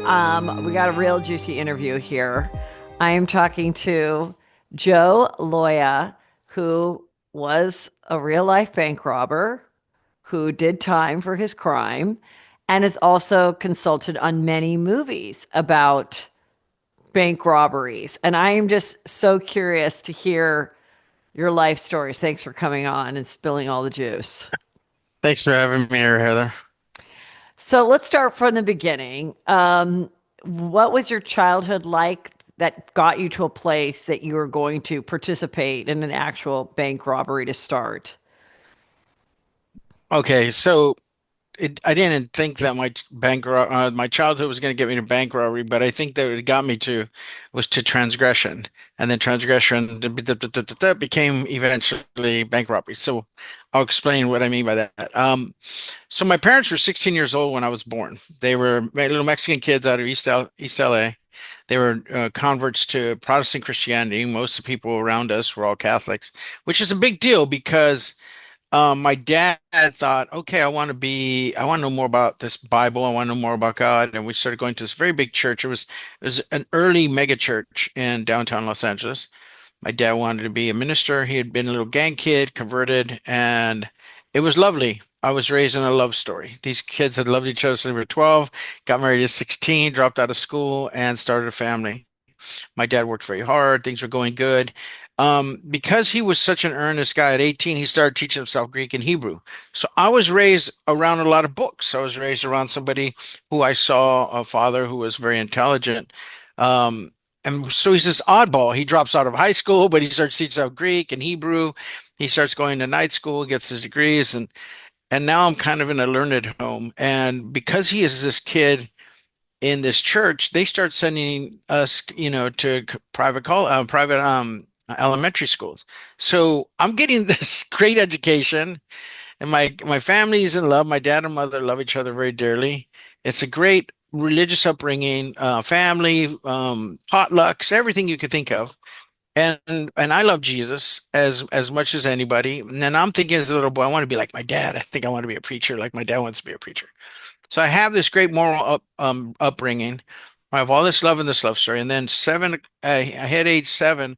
We got a real juicy interview here. I am talking to Joe Loya, who was a real life bank robber who did time for his crime and has also consulted on many movies about bank robberies. And I am just so curious to hear your life stories. Thanks for coming on and spilling all the juice. Thanks for having me here, Heather. So let's start from the beginning. What was your childhood like that got you to a place that you were going to participate in an actual bank robbery to start? Okay, so I didn't think that my childhood was going to get me to bank robbery, but I think that it got me to was to transgression, and then transgression became eventually bank robbery. So I'll explain what I mean by that. So my parents were 16 years old when I was born. They were little Mexican kids out of East LA. They were converts to Protestant Christianity. Most of the people around us were all Catholics, which is a big deal because my dad thought, okay, I want to know more about this Bible. I want to know more about God. And we started going to this very big church. It was an early mega church in downtown Los Angeles. My dad wanted to be a minister. He had been a little gang kid, converted, and it was lovely. I was raised in a love story. These kids had loved each other since they were 12, got married at 16, dropped out of school, and started a family. My dad worked very hard. Things were going good. Because he was such an earnest guy at 18, he started teaching himself Greek and Hebrew. So I was raised around a lot of books. I was raised around somebody who I saw a father who was very intelligent. And so he's this oddball. He drops out of high school, but he starts teaching himself Greek and Hebrew. He starts going to night school, gets his degrees, and now I'm kind of in a learned home. And because he is this kid in this church, they start sending us, to private elementary schools. So I'm getting this great education, and my family is in love. My dad and mother love each other very dearly. It's a great religious upbringing, family, potlucks, everything you could think of. And I love Jesus as much as anybody. And then I'm thinking as a little boy, I want to be like my dad. I think I want to be a preacher, like my dad wants to be a preacher. So I have this great moral upbringing. I have all this love in this love story. And then I hit age 7,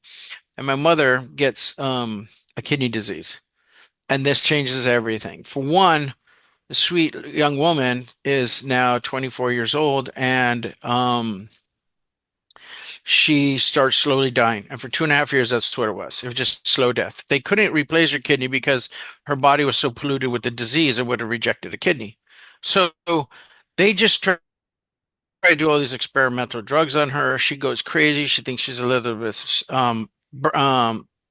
and my mother gets a kidney disease. And this changes everything. For one, the sweet young woman is now 24 years old, and she starts slowly dying. And for 2.5 years, that's what it was. It was just slow death. They couldn't replace her kidney because her body was so polluted with the disease, it would have rejected a kidney. So they just try to do all these experimental drugs on her. She goes crazy. She thinks she's Elizabeth,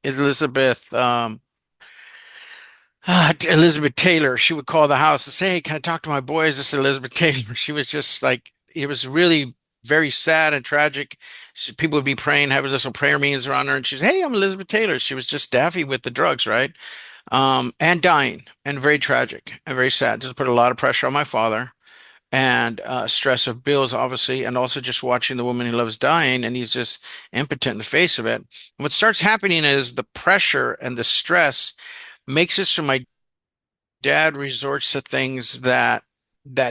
Elizabeth Taylor. She would call the house and say, "Hey, can I talk to my boys?" This is Elizabeth Taylor. She was just like, it was really very sad and tragic. People would be praying, having little prayer meetings around her, and she's, "Hey, I'm Elizabeth Taylor." She was just daffy with the drugs, right? And dying, and very tragic and very sad. Just put a lot of pressure on my father, and stress of bills, obviously, and also just watching the woman he loves dying, and he's just impotent in the face of it. And what starts happening is the pressure and the stress makes it so my dad resorts to things that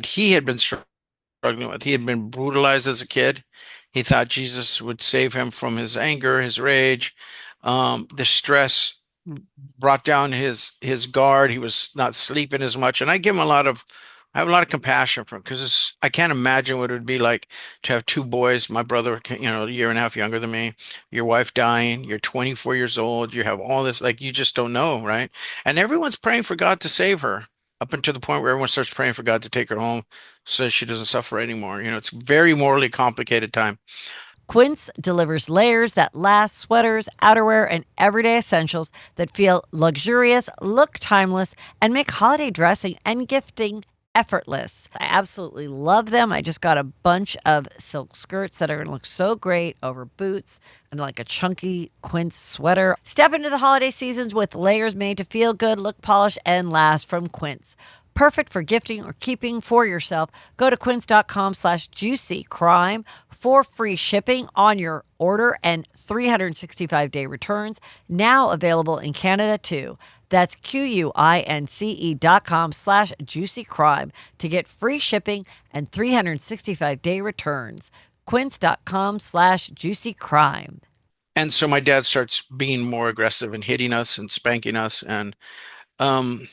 he had been struggling with. He had been brutalized as a kid. He thought Jesus would save him from his anger, his rage. The stress brought down his guard. He was not sleeping as much, and I have a lot of compassion for him because I can't imagine what it would be like to have two boys. My brother, a year and a half younger than me, your wife dying, you're 24 years old, you have all this, like you just don't know, right? And everyone's praying for God to save her up until the point where everyone starts praying for God to take her home so she doesn't suffer anymore. It's a very morally complicated time. Quince delivers layers that last, sweaters, outerwear, and everyday essentials that feel luxurious, look timeless, and make holiday dressing and gifting effortless. I absolutely love them. I just got a bunch of silk skirts that are going to look so great over boots and like a chunky Quince sweater. Step into the holiday seasons with layers made to feel good, look polished, and last from Quince. Perfect for gifting or keeping for yourself. Go to quince.com/juicy crime for free shipping on your order and 365-day returns. Now available in Canada too. That's QUINCE.com/juicycrime to get free shipping and 365-day returns. Quince.com/juicycrime. And so my dad starts being more aggressive and hitting us and spanking us. And um,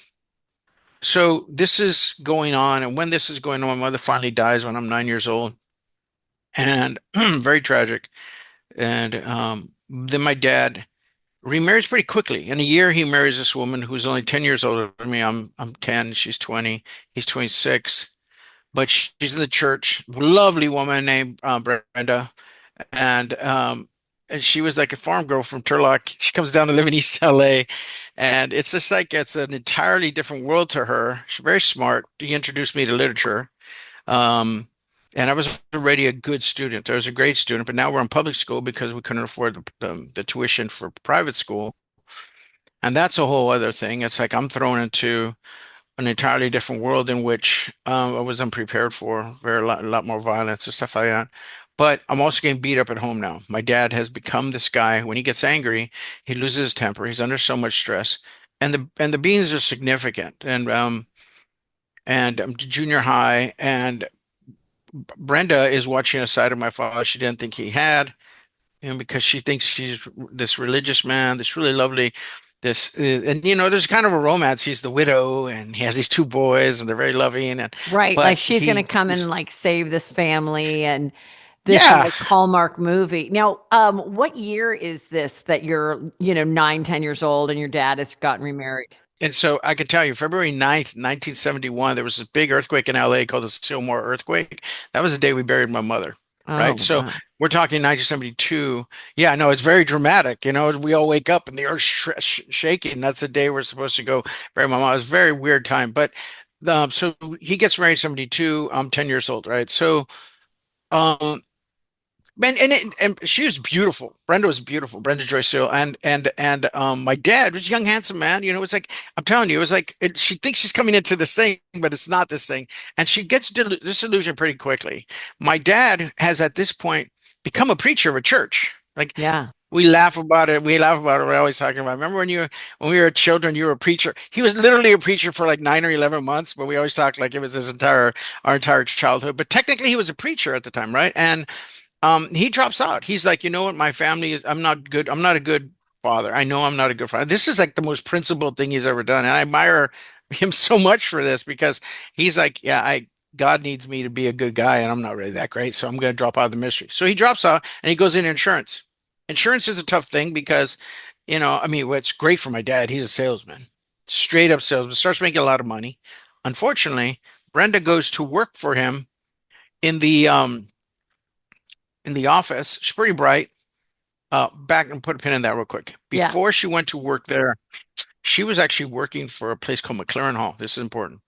so this is going on. And when this is going on, my mother finally dies when I'm 9 years old. And very tragic. And then my dad remarries pretty quickly. In a year, he marries this woman who's only 10 years older than me. I'm 10, she's 20, he's 26. But she's in the church. Lovely woman named Brenda. And and she was like a farm girl from Turlock. She comes down to live in East LA. And it's just like it's an entirely different world to her. She's very smart. He introduced me to literature. Um, and I was already a good student. I was a great student, but now we're in public school because we couldn't afford the tuition for private school. And that's a whole other thing. It's like I'm thrown into an entirely different world in which I was unprepared for, a lot more violence and stuff like that. But I'm also getting beat up at home now. My dad has become this guy. When he gets angry, he loses his temper. He's under so much stress, and the beatings are significant. And I'm junior high, and Brenda is watching a side of my father she didn't think he had, because she thinks she's this religious man, this really lovely, and there's kind of a romance. He's the widow, and he has these two boys, and they're very loving, and Right, like but she's going to come in and he's like save this family and this yeah. like Hallmark movie. Now, what year is this that you're, 9, 10 years old and your dad has gotten remarried? And so I could tell you, February 9th, 1971, there was this big earthquake in LA called the Seymour earthquake. That was the day we buried my mother, right? Oh, So wow. we're talking 1972. Yeah, no, it's very dramatic. We all wake up and the earth's shaking. That's the day we're supposed to go bury my mom. It was a very weird time. But so he gets married in 72. I'm 10 years old, right? So um, and she was beautiful. Brenda was beautiful. Brenda Joyce Seal and my dad was a young, handsome man. It's like I'm telling you, it was like she thinks she's coming into this thing, but it's not this thing, and she gets disillusioned pretty quickly. My dad has at this point become a preacher of a church. Like Yeah. we laugh about it. We laugh about it. We're always talking about. Remember when we were children, you were a preacher. He was literally a preacher for like 9 or 11 months, but we always talked like it was our entire childhood. But technically, he was a preacher at the time, right? And he drops out. He's like, you know what? My family is, I'm not good. I'm not a good father. I know I'm not a good father. This is like the most principled thing he's ever done. And I admire him so much for this because he's like, yeah, God needs me to be a good guy and I'm not really that great. So I'm going to drop out of the ministry. So he drops out and he goes into insurance. Insurance is a tough thing because, I mean, what's great for my dad, he's a salesman, straight up salesman, starts making a lot of money. Unfortunately, Brenda goes to work for him in the office. She's pretty bright. Back and put a pin in that real quick. Yeah. Before she went to work there, she was actually working for a place called McLaren Hall. This is important.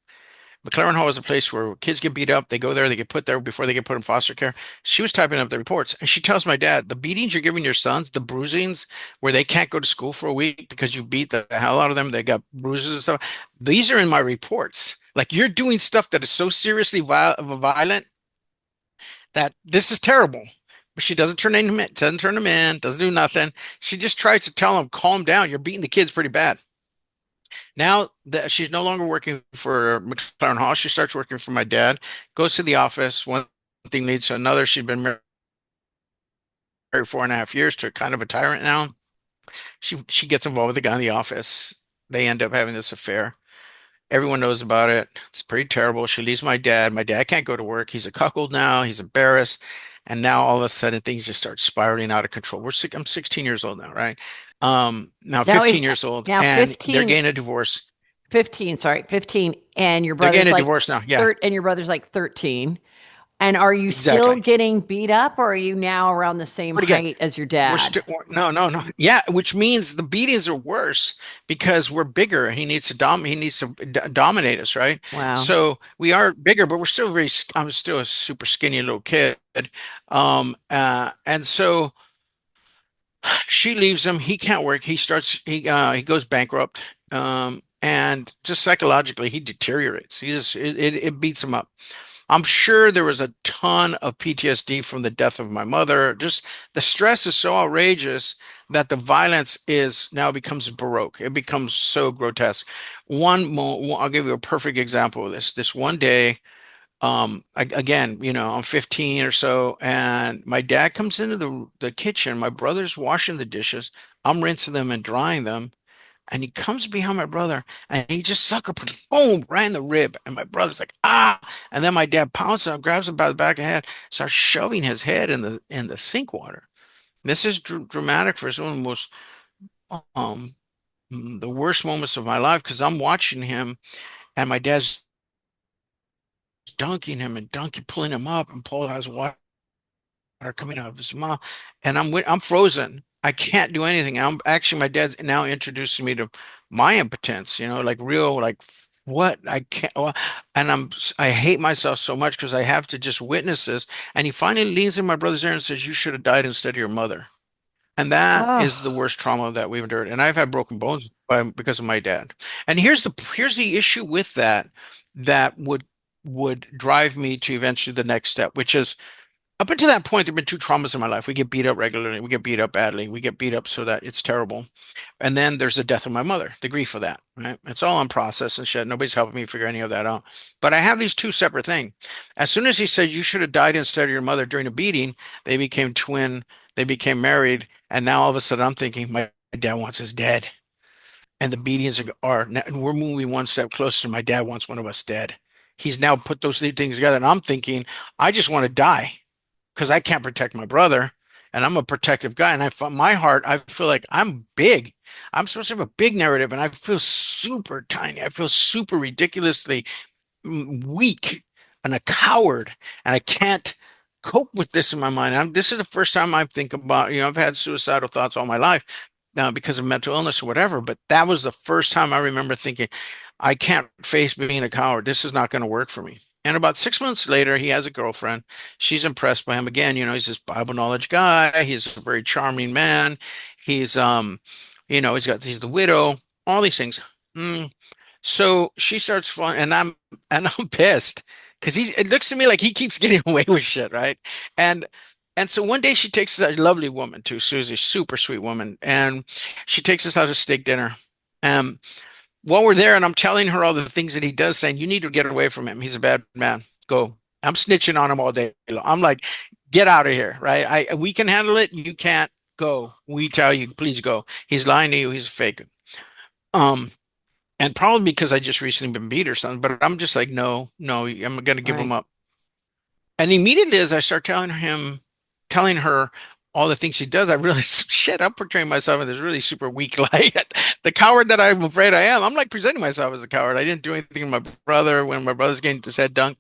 McLaren Hall is a place where kids get beat up. They go there, they get put there before they get put in foster care. She was typing up the reports, and she tells my dad, the beatings you're giving your sons, the bruisings where they can't go to school for a week because you beat the hell out of them, they got bruises and stuff. These are in my reports. Like you're doing stuff that is so seriously violent that this is terrible. But she doesn't turn him in, doesn't do nothing. She just tries to tell him, calm down. You're beating the kids pretty bad. Now that she's no longer working for McLaren Hall, she starts working for my dad, goes to the office. One thing leads to another. She's been married 4.5 years to kind of a tyrant now. She gets involved with the guy in the office. They end up having this affair. Everyone knows about it. It's pretty terrible. She leaves my dad. My dad can't go to work. He's a cuckold now. He's embarrassed. And now all of a sudden things just start spiraling out of control. I'm 16 years old now, right? Now Now he's 15 years old, now and they're 15, getting a divorce. 15, sorry, 15, and your They're brother's getting a like divorce now. Yeah, and your brother's like 13. And are you still exactly. getting beat up or are you now around the same But again, height as your we're dad? still no, no, no. Yeah, which means the beatings are worse because we're bigger. He needs to dominate us, right? Wow. So we are bigger, but we're still I'm still a super skinny little kid. And so she leaves him. He can't work. He goes bankrupt. And just psychologically, he deteriorates. It beats him up. I'm sure there was a ton of PTSD from the death of my mother. Just the stress is so outrageous that the violence is now becomes baroque. It becomes so grotesque. I'll give you a perfect example of this. This one day, again, I'm 15 or so, and my dad comes into the kitchen. My brother's washing the dishes. I'm rinsing them and drying them. And he comes behind my brother and he just sucker punches, boom, right in the rib. And my brother's like, ah. And then my dad pounces him, grabs him by the back of the head, starts shoving his head in the sink water. This is dramatic for some of the most um the worst moments of my life because I'm watching him and my dad's dunking him and dunking, pulling him up and pulling out his water coming out of his mouth, and I'm frozen. I can't do anything. I'm actually my dad's now introducing me to my impotence. Like real, like what I can't. And I hate myself so much because I have to just witness this. And he finally leans in my brother's ear and says, "You should have died instead of your mother." And that is the Oh, worst trauma that we've endured. And I've had broken bones because of my dad. And here's the issue with that that would drive me to eventually the next step, which is up until that point, there have been two traumas in my life. We get beat up regularly. We get beat up badly. We get beat up so that it's terrible. And then there's the death of my mother, the grief of that, right? It's all on process and shit. Nobody's helping me figure any of that out. But I have these two separate things. As soon as he said you should have died instead of your mother during a beating, they became twin. They became married. And now all of a sudden I'm thinking my dad wants us dead. And the beatings and we're moving one step closer. My dad wants one of us dead. He's now put those three things together. And I'm thinking, I just want to die because I can't protect my brother, and I'm a protective guy. And my heart, I feel like I'm big. I'm supposed to have a big narrative, and I feel super tiny. I feel super ridiculously weak and a coward, and I can't cope with this in my mind. This is the first time I think about, I've had suicidal thoughts all my life now because of mental illness or whatever, but that was the first time I remember thinking, I can't face being a coward. This is not going to work for me. And about 6 months later, he has a girlfriend. She's impressed by him again. He's this Bible knowledge guy. He's a very charming man. He's he's the widow, all these things. Mm, so she starts falling, and I'm pissed because it looks to me like he keeps getting away with shit, right? And and so one day she takes a lovely woman too, Susie, super sweet woman, and she takes us out to steak dinner. Um, while we're there, and I'm telling her all the things that he does, saying, "You need to get away from him. He's a bad man. Go." I'm snitching on him all day long. I'm like, "Get out of here, right? We can handle it. You can't go. We tell you, please go. He's lying to you. He's fake." Um, and probably because I just recently been beat or something, but I'm just like, no, no, I'm gonna give him right. up. And immediately as I start telling her all the things he does, I realize, shit, I'm portraying myself in this really super weak light. The coward that I'm afraid I am. I'm like presenting myself as a coward. I didn't do anything to my brother when my brother's getting his head dunked.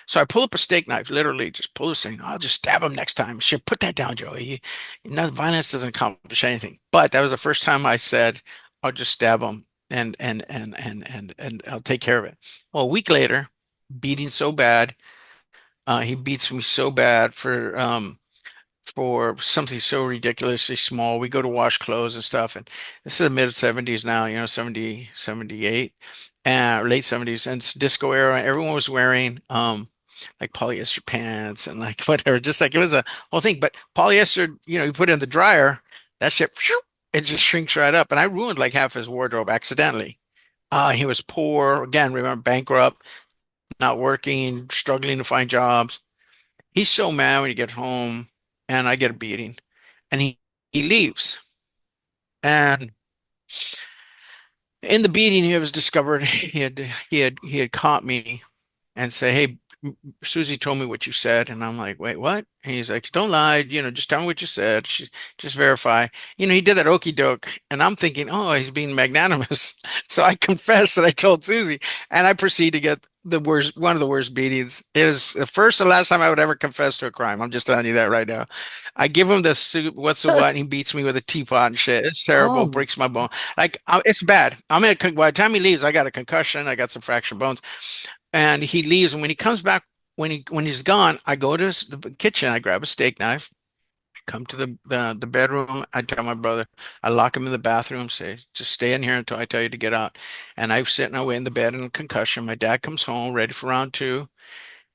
So I pull up a steak knife, literally just pull this thing. I'll just stab him next time. Shit, put that down, Joey. Violence doesn't accomplish anything. But that was the first time I said, I'll just stab him and I'll take care of it. Well, a week later, beating so bad, he beats me so bad for something so ridiculously small. We go to wash clothes and stuff, and this is the mid 70s now, 70, 78, and late 70s, and it's disco era. Everyone was wearing like polyester pants and like whatever, just like it was a whole thing. But polyester, you put it in the dryer, that shit, phew, it just shrinks right up. And I ruined like half his wardrobe accidentally. He was poor, again, remember, bankrupt, not working, struggling to find jobs. He's so mad when he gets home, and I get a beating, and he leaves. And in the beating, he was discovered he had caught me and say, "Hey, Susie told me what you said." And I'm like, "Wait, what?" And he's like, "Don't lie, just tell me what you said. Just verify." He did that okey doke, and I'm thinking, "Oh, he's being magnanimous." So I confess that I told Susie, and I proceed to get one of the worst beatings. It is the first and last time I would ever confess to a crime. I'm just telling you that right now. I give him the what's the what, and he beats me with a teapot and shit. It's terrible, Oh, breaks my bone. Like it's bad. By the time he leaves, I got a concussion. I got some fractured bones, and he leaves. And when he comes back, when he's gone, I go to the kitchen. I grab a steak knife, come to the bedroom. I tell my brother, I lock him in the bathroom, say, just stay in here until I tell you to get out. And I sit and I wait in the bed in concussion. My dad comes home ready for round two.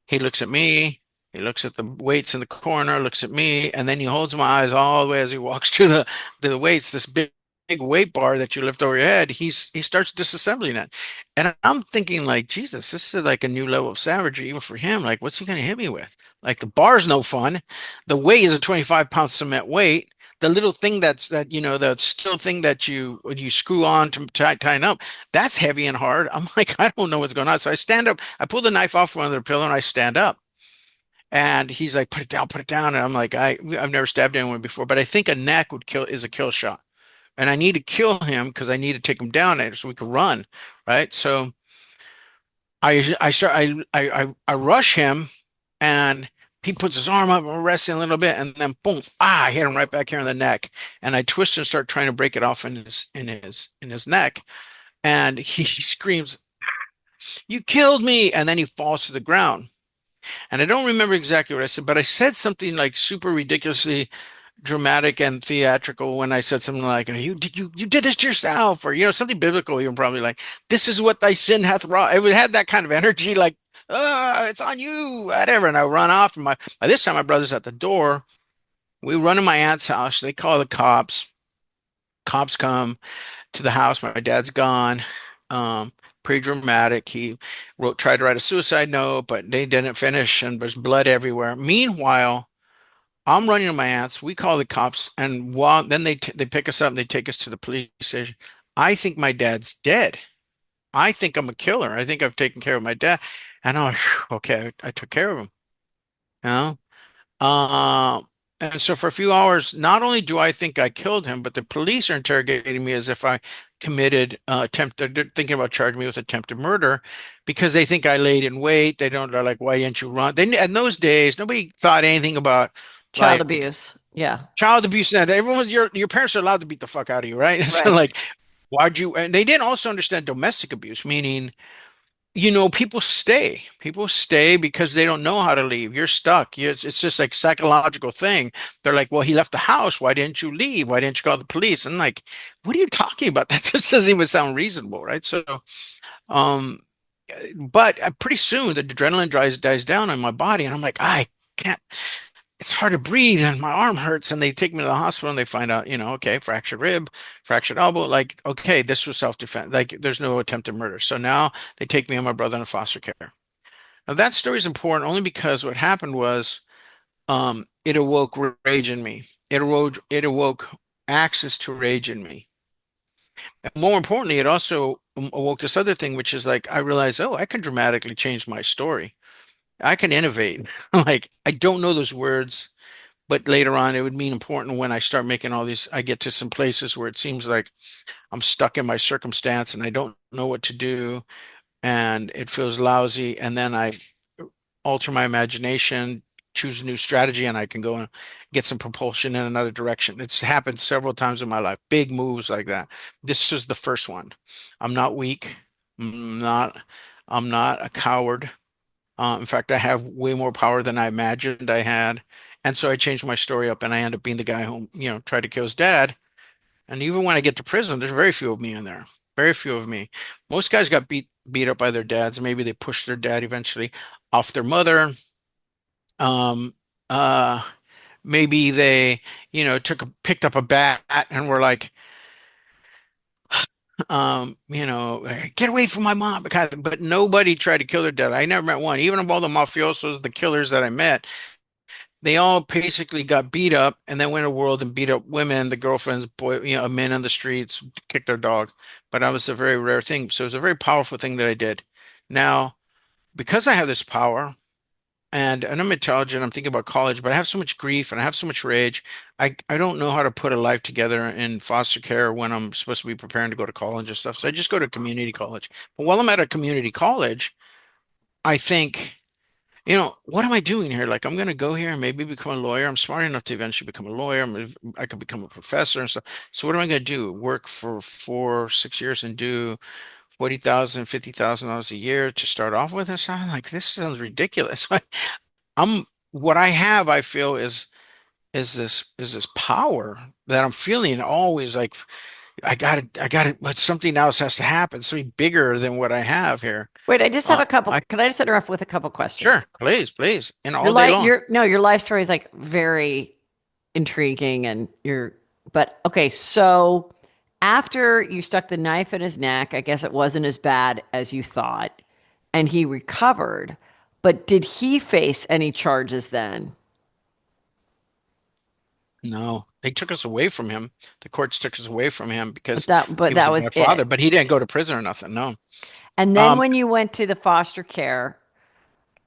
He looks at me. He looks at the weights in the corner, looks at me, and then he holds my eyes all the way as he walks to the weights, this big weight bar that you lift over your head. He starts disassembling it. And I'm thinking like, Jesus, this is like a new level of savagery even for him. Like, what's he gonna hit me with? Like the bar's no fun. The weight is a 25-pound cement weight. The little thing the still thing that you screw on to tighten up, that's heavy and hard. I'm like, I don't know what's going on. So I stand up, I pull the knife off one of the pillow and I stand up. And he's like, put it down. And I'm like, I've never stabbed anyone before, but I think a neck is a kill shot. And I need to kill him because I need to take him down there so we can run. Right. So I start I rush him and he puts his arm up and we're wrestling a little bit and then boom, I hit him right back here in the neck. And I twist and start trying to break it off in his neck. And he screams, "You killed me!" And then he falls to the ground. And I don't remember exactly what I said, but I said something like super ridiculously dramatic and theatrical when I said something like, you did this to yourself," or something biblical. You're probably like, "This is what thy sin hath wrought." It had that kind of energy, like, it's on you," whatever. And I run off. And by this time, my brother's at the door. We run to my aunt's house. They call the cops. Cops come to the house. My dad's gone. Um, Pretty dramatic. He tried to write a suicide note, but they didn't finish, and there's blood everywhere. Meanwhile, I'm running to my aunt's. We call the cops, and then they pick us up and they take us to the police station. I think my dad's dead. I think I'm a killer. I think I've taken care of my dad. And I'm like, "Phew, okay, I took care of him." You know? Um, and so for a few hours, not only do I think I killed him, but the police are interrogating me as if I committed they're thinking about charging me with attempted murder because they think I laid in wait. They're like, "Why didn't you run?" In those days, nobody thought anything about Child like abuse. Yeah. child abuse. Now, your parents are allowed to beat the fuck out of you, right? So Right. like, why'd you? And they didn't also understand domestic abuse, meaning people stay because they don't know how to leave. You're stuck. It's just like psychological thing. They're like, "Well, he left the house. Why didn't you leave? Why didn't you call the police?" And like, what are you talking about? That just doesn't even sound reasonable, right? So, um, but pretty soon the adrenaline dies down in my body, and I'm like, I can't. It's hard to breathe, and my arm hurts. And they take me to the hospital, and they find out, okay, fractured rib, fractured elbow. Like, okay, this was self-defense. Like, there's no attempted murder. So now they take me and my brother into foster care. Now that story is important only because what happened was, it awoke rage in me. It awoke access to rage in me. And more importantly, it also awoke this other thing, which is like I realized, oh, I can dramatically change my story. I can innovate. Like I don't know those words, but later on it would mean important when I start making all these. I get to some places where it seems like I'm stuck in my circumstance and I don't know what to do, and it feels lousy. And then I alter my imagination, choose a new strategy, and I can go and get some propulsion in another direction. It's happened several times in my life, big moves like that. This was the first one. I'm not weak. I'm not, I'm not a coward. In fact, I have way more power than I imagined I had. And so I changed my story up and I end up being the guy who, tried to kill his dad. And even when I get to prison, there's very few of me in there. Very few of me. Most guys got beat up by their dads. Maybe they pushed their dad eventually off their mother. Um, uh, Maybe they, picked up a bat and were like, "Get away from my mom." But nobody tried to kill their dad. I never met one. Even of all the mafiosos, the killers that I met, they all basically got beat up and then went to the world and beat up women, the girlfriends, men on the streets, kicked their dogs. But that was a very rare thing. So it was a very powerful thing that I did. Now, because I have this power, and I'm intelligent. I'm thinking about college, but I have so much grief and I have so much rage. I don't know how to put a life together in foster care when I'm supposed to be preparing to go to college and stuff. So I just go to community college. But while I'm at a community college, I think, what am I doing here? Like I'm going to go here and maybe become a lawyer. I'm smart enough to eventually become a lawyer. I could become a professor and stuff. So what am I going to do? Work for 4, 6 years and do 40,000, $50,000 a year to start off with? And stuff? I'm like, this sounds ridiculous. I'm what I have, I feel is this power that I'm feeling always like I got it, but something else has to happen, something bigger than what I have here. Wait, I just have a couple. I Can I just interrupt with a couple questions? sure, please, please, and Your all day life, long. your life story is like very intriguing, and but okay, so after you stuck the knife in his neck, I guess it wasn't as bad as you thought, and he recovered. But did he face any charges then? No, they took us away from him. The courts took us away from him because But he was that a was bad father, it. but he didn't go to prison or nothing. No. And then Um, when you went to the foster care,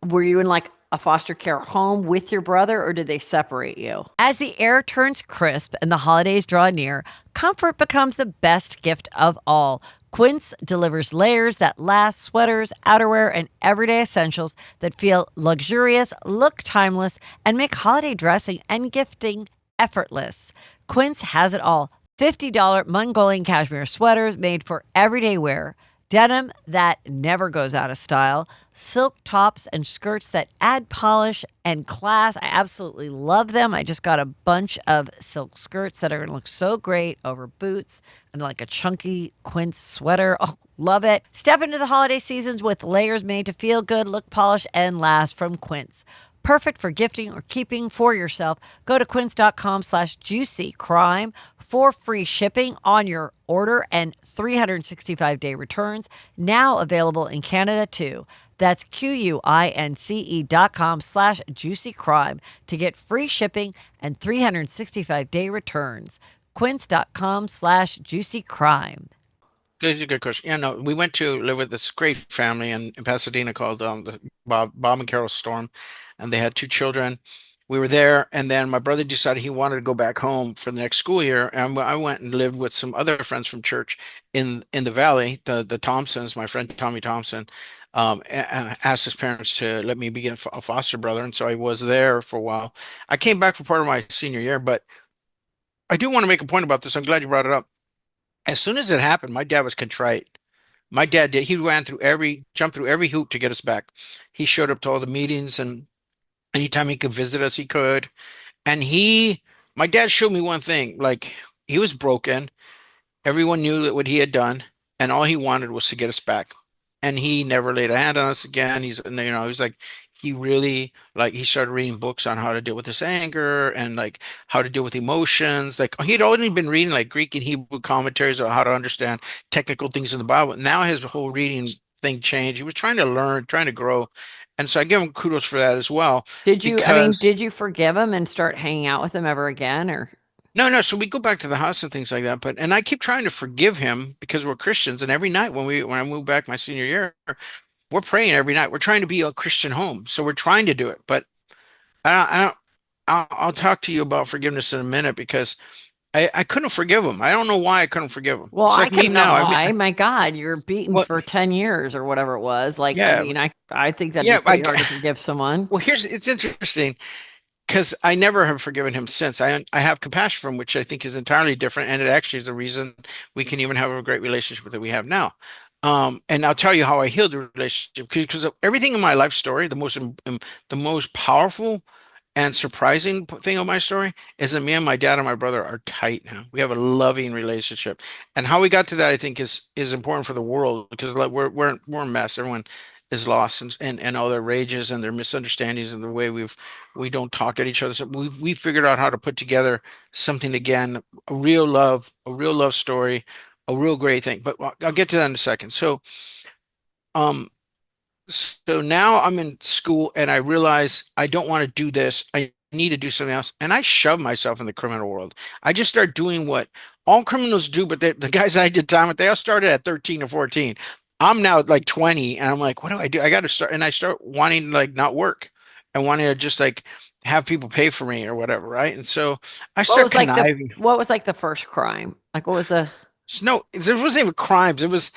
were you in like a foster care home with your brother, or did they separate you? As the air turns crisp and the holidays draw near, comfort becomes the best gift of all. Quince delivers layers that last, sweaters, outerwear, and everyday essentials that feel luxurious, look timeless, and make holiday dressing and gifting effortless. Quince has it all. $50 Mongolian cashmere sweaters made for everyday wear, denim that never goes out of style, silk tops and skirts that add polish and class. I absolutely love them. I just got a bunch of silk skirts that are going to look so great over boots and like a chunky quince sweater. Oh, love it. Step into the holiday seasons with layers made to feel good, look polished, and last from Quince. Perfect for gifting or keeping for yourself. Go to quince.com/juicycrime for free shipping on your order and 365-day returns. Now available in Canada too. That's QUINCE.com/juicycrime to get free shipping and 365-day returns. Quince.com/juicycrime. good question. Yeah, no, we went to live with this great family in Pasadena called the Bob and Carol Storm, and they had two children. We were there, and then my brother decided he wanted to go back home for the next school year, and I went and lived with some other friends from church in the valley. The Thompsons, my friend Tommy Thompson, asked his parents to let me be a foster brother, and so I was there for a while. I came back for part of my senior year, but I do want to make a point about this. I'm glad you brought it up. As soon as it happened, my dad was contrite. My dad did. He ran through jumped through every hoop to get us back. He showed up to all the meetings, and anytime he could visit us, he could. And my dad showed me one thing, like he was broken. Everyone knew that what he had done, and all he wanted was to get us back. And he never laid a hand on us again. He's like, he really like he started reading books on how to deal with his anger and like how to deal with emotions. Like he'd only been reading like Greek and Hebrew commentaries on how to understand technical things in the Bible. Now his whole reading thing changed. He was trying to learn, trying to grow. And so I give him kudos for that as well because Did you forgive him and start hanging out with him ever again or no, no. So we go back to the house and things like that. And I keep trying to forgive him because we're Christians. And every night when I moved back my senior year, we're praying every night. We're trying to be a Christian home. So we're trying to do it. But I don't, I'll talk to you about forgiveness in a minute because I couldn't forgive him. I don't know why I couldn't forgive him. Well, It's I like me can know now. why. My God, you're beaten Well, for 10 years or whatever it was. Like, I yeah, mean, I think that'd be yeah. pretty hard to forgive someone. Well, it's interesting. Because I never have forgiven him since. I have compassion for him, which I think is entirely different, and it actually is the reason we can even have a great relationship that we have now. And I'll tell you how I healed the relationship because of everything in my life story, the most powerful and surprising thing of my story is that me and my dad and my brother are tight now. We have a loving relationship, and how we got to that, I think, is important for the world because like we're a mess. Everyone is lost and all their rages and their misunderstandings and the way we don't talk at each other. So we figured out how to put together something again, a real love story, a real great thing. But I'll get to that in a second. Um. So now I'm in school and I realize I don't want to do this. I need to do something else. And I shove myself in the criminal world. I just start doing what all criminals do, but the guys I did time with, they all started at 13 or 14. I'm now like 20 and I'm like, what do I do? I got to start. And I start wanting to like not work and wanting to just like have people pay for me or whatever. Right. And so I start conniving. What was like the first crime? Like, what was the, No, there wasn't even crimes. It was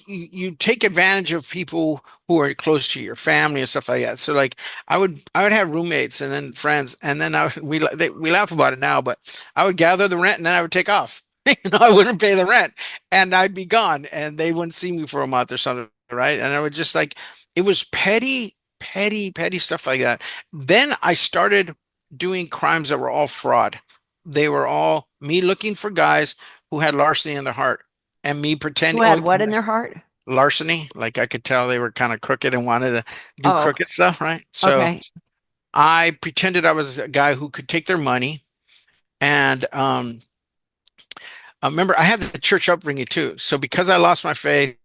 you take advantage of people who are close to your family and stuff like that. So like I would have roommates and then friends, and then we laugh about it now, but I would gather the rent and then I would take off. I wouldn't pay the rent, and I'd be gone, and they wouldn't see me for a month or something, right? And I would just like it was petty stuff like that. Then I started doing crimes that were all fraud. They were all me looking for guys who had larceny in their heart and me who pretending, had what in their heart? larceny. Like I could tell they were kind of crooked and wanted to do Oh, crooked stuff, right? So okay. I pretended I was a guy who could take their money. And I remember I had the church upbringing too. So because I lost my faith,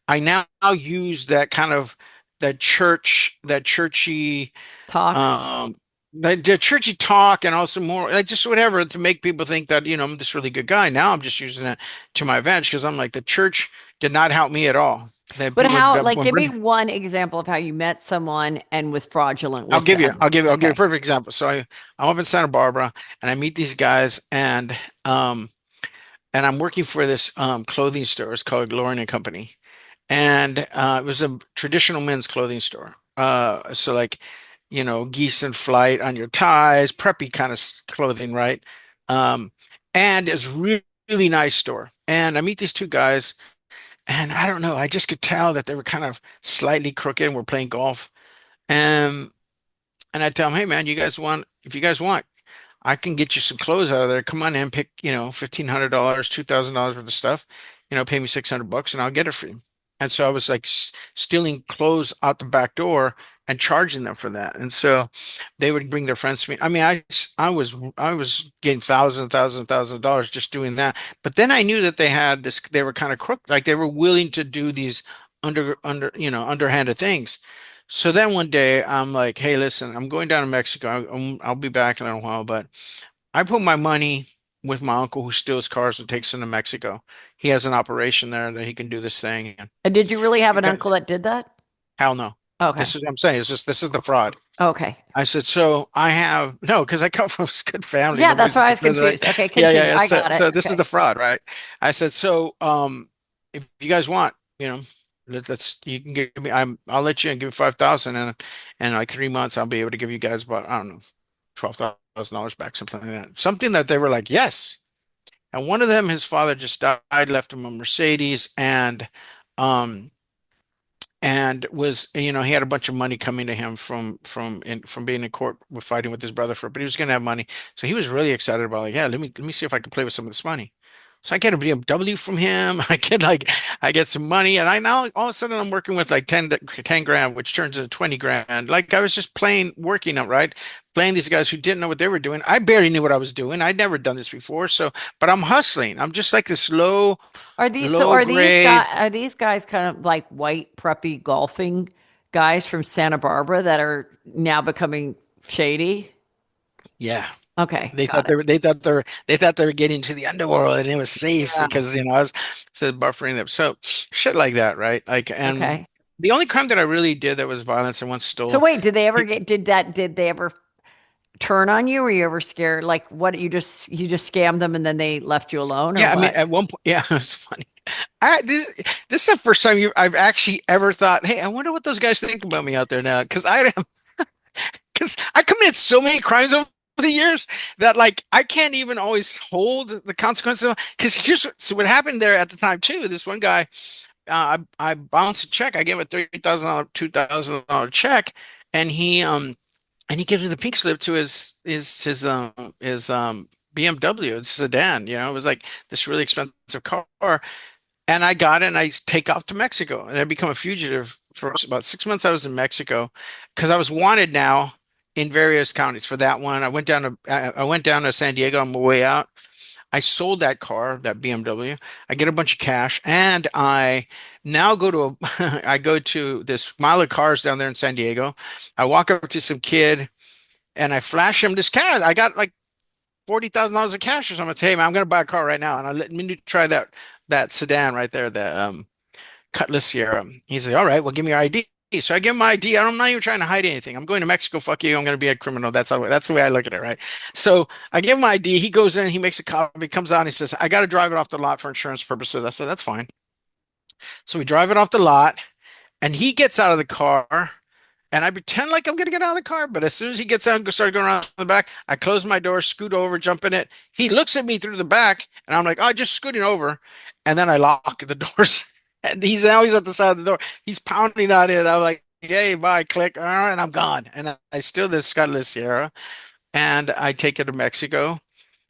I now use that kind of that churchy, Talk. um, the churchy talk, and also more like just whatever to make people think that, I'm this really good guy. Now I'm just using it to my advantage because I'm like, the church did not help me at all. That But people, how, that like, when give me one example of how you met someone and was fraudulent I'll with give you, them. I'll give you a Okay. perfect example. So I'm up in Santa Barbara and I meet these guys um, and I'm working for this clothing store. It's called Lauren and Company. And it was a traditional men's clothing store. So like, geese in flight on your ties, preppy kind of clothing, right? Um, and it's really, really nice store. And I meet these two guys, and I don't know, I just could tell that they were kind of slightly crooked and were playing golf. And and I tell them, hey man, if you guys want, I can get you some clothes out of there. Come on in, pick, $1,500, $2,000 worth of stuff. Pay me 600 bucks and I'll get it for you. And so I was like stealing clothes out the back door and charging them for that. And so they would bring their friends to me. I mean, I was getting thousands of dollars just doing that. But then I knew that they were kind of crooked, like they were willing to do these underhanded things. So then one day I'm like, hey, listen, I'm going down to Mexico. I'll be back in a little while, but I put my money with my uncle who steals cars and takes them to Mexico. He has an operation there that he can do this thing. And And did you really have you an guys, uncle that did that? hell no. Okay. This is what I'm saying. This is the fraud. Okay. I said, so I have no, because I come from a good family. Yeah, that's Nobody's why I was friends, right? confused. Okay, Yeah, yeah, continue. yeah. I So, got it. so this is the Okay. fraud, right? I said, so if you guys want, you can give me. I'll let you and give me 5,000, and like 3 months, I'll be able to give you guys about, I don't know, $12,000 back, something like that. Something that they were like, yes. And one of them, his father just died, left him a Mercedes, um and he had a bunch of money coming to him from being in court with fighting with his brother but he was going to have money, so he was really excited about, like, yeah, let me see if I can play with some of this money. So I get a BMW from him. I get some money, and I now all of a sudden I'm working with like 10 grand, which turns into 20 grand. Like I was just working up, right? Playing these guys who didn't know what they were doing. I barely knew what I was doing. I'd never done this before. So, but I'm hustling. I'm just like this low grade. Are these guys kind of like white preppy golfing guys from Santa Barbara that are now becoming shady? Yeah. Okay, They thought got it. they were getting to the underworld and it was safe Yeah. because I was buffering them. So shit like that, right? Like, and Okay. the once crime that I really did that was violence, I once So stole. wait, did they ever turn on you? Were you ever scared? Like what you just scammed them and then they left you alone or Yeah, I mean, what? at one point, yeah, it was funny. This is the first time I've actually ever thought, hey, I wonder what those guys think about me out there now, because I committed so many crimes over the years that like I can't even always hold the consequences. Because so what happened there at the time too. This one guy, I bounced a check. I gave him a $30,000, $2,000 check, and he gives me the pink slip to his BMW. It's a sedan. It was like this really expensive car. And I got it and I take off to Mexico and I become a fugitive for about 6 months. I was in Mexico because I was wanted now in various counties for that one. I went down to San Diego on my way out. I sold that car, that BMW. I get a bunch of cash and I now go to I go to this mile of cars down there in San Diego. I walk up to some kid and I flash him this cash. I got like $40,000 of cash or something. I say, hey man, I'm gonna buy a car right now. And I let me try that sedan right there, the Cutlass Sierra. He said, all right, well, give me your ID. So I give him my ID. I'm not even trying to hide anything. I'm going to Mexico. Fuck you. I'm going to be a criminal. That's the way I look at it, right? So I give him my ID. He goes in, he makes a copy, comes out, and he says, I got to drive it off the lot for insurance purposes. I said, that's fine. So we drive it off the lot, and he gets out of the car, and I pretend like I'm going to get out of the car. But as soon as he gets out and starts going around the back, I close my door, scoot over, jump in it. He looks at me through the back, and I'm like, oh, just scooting over. And then I lock the doors. And he's at the side of the door. He's pounding on it. I'm like, yay, bye, click, and I'm gone. And I steal this Cutlass Sierra, and I take it to Mexico.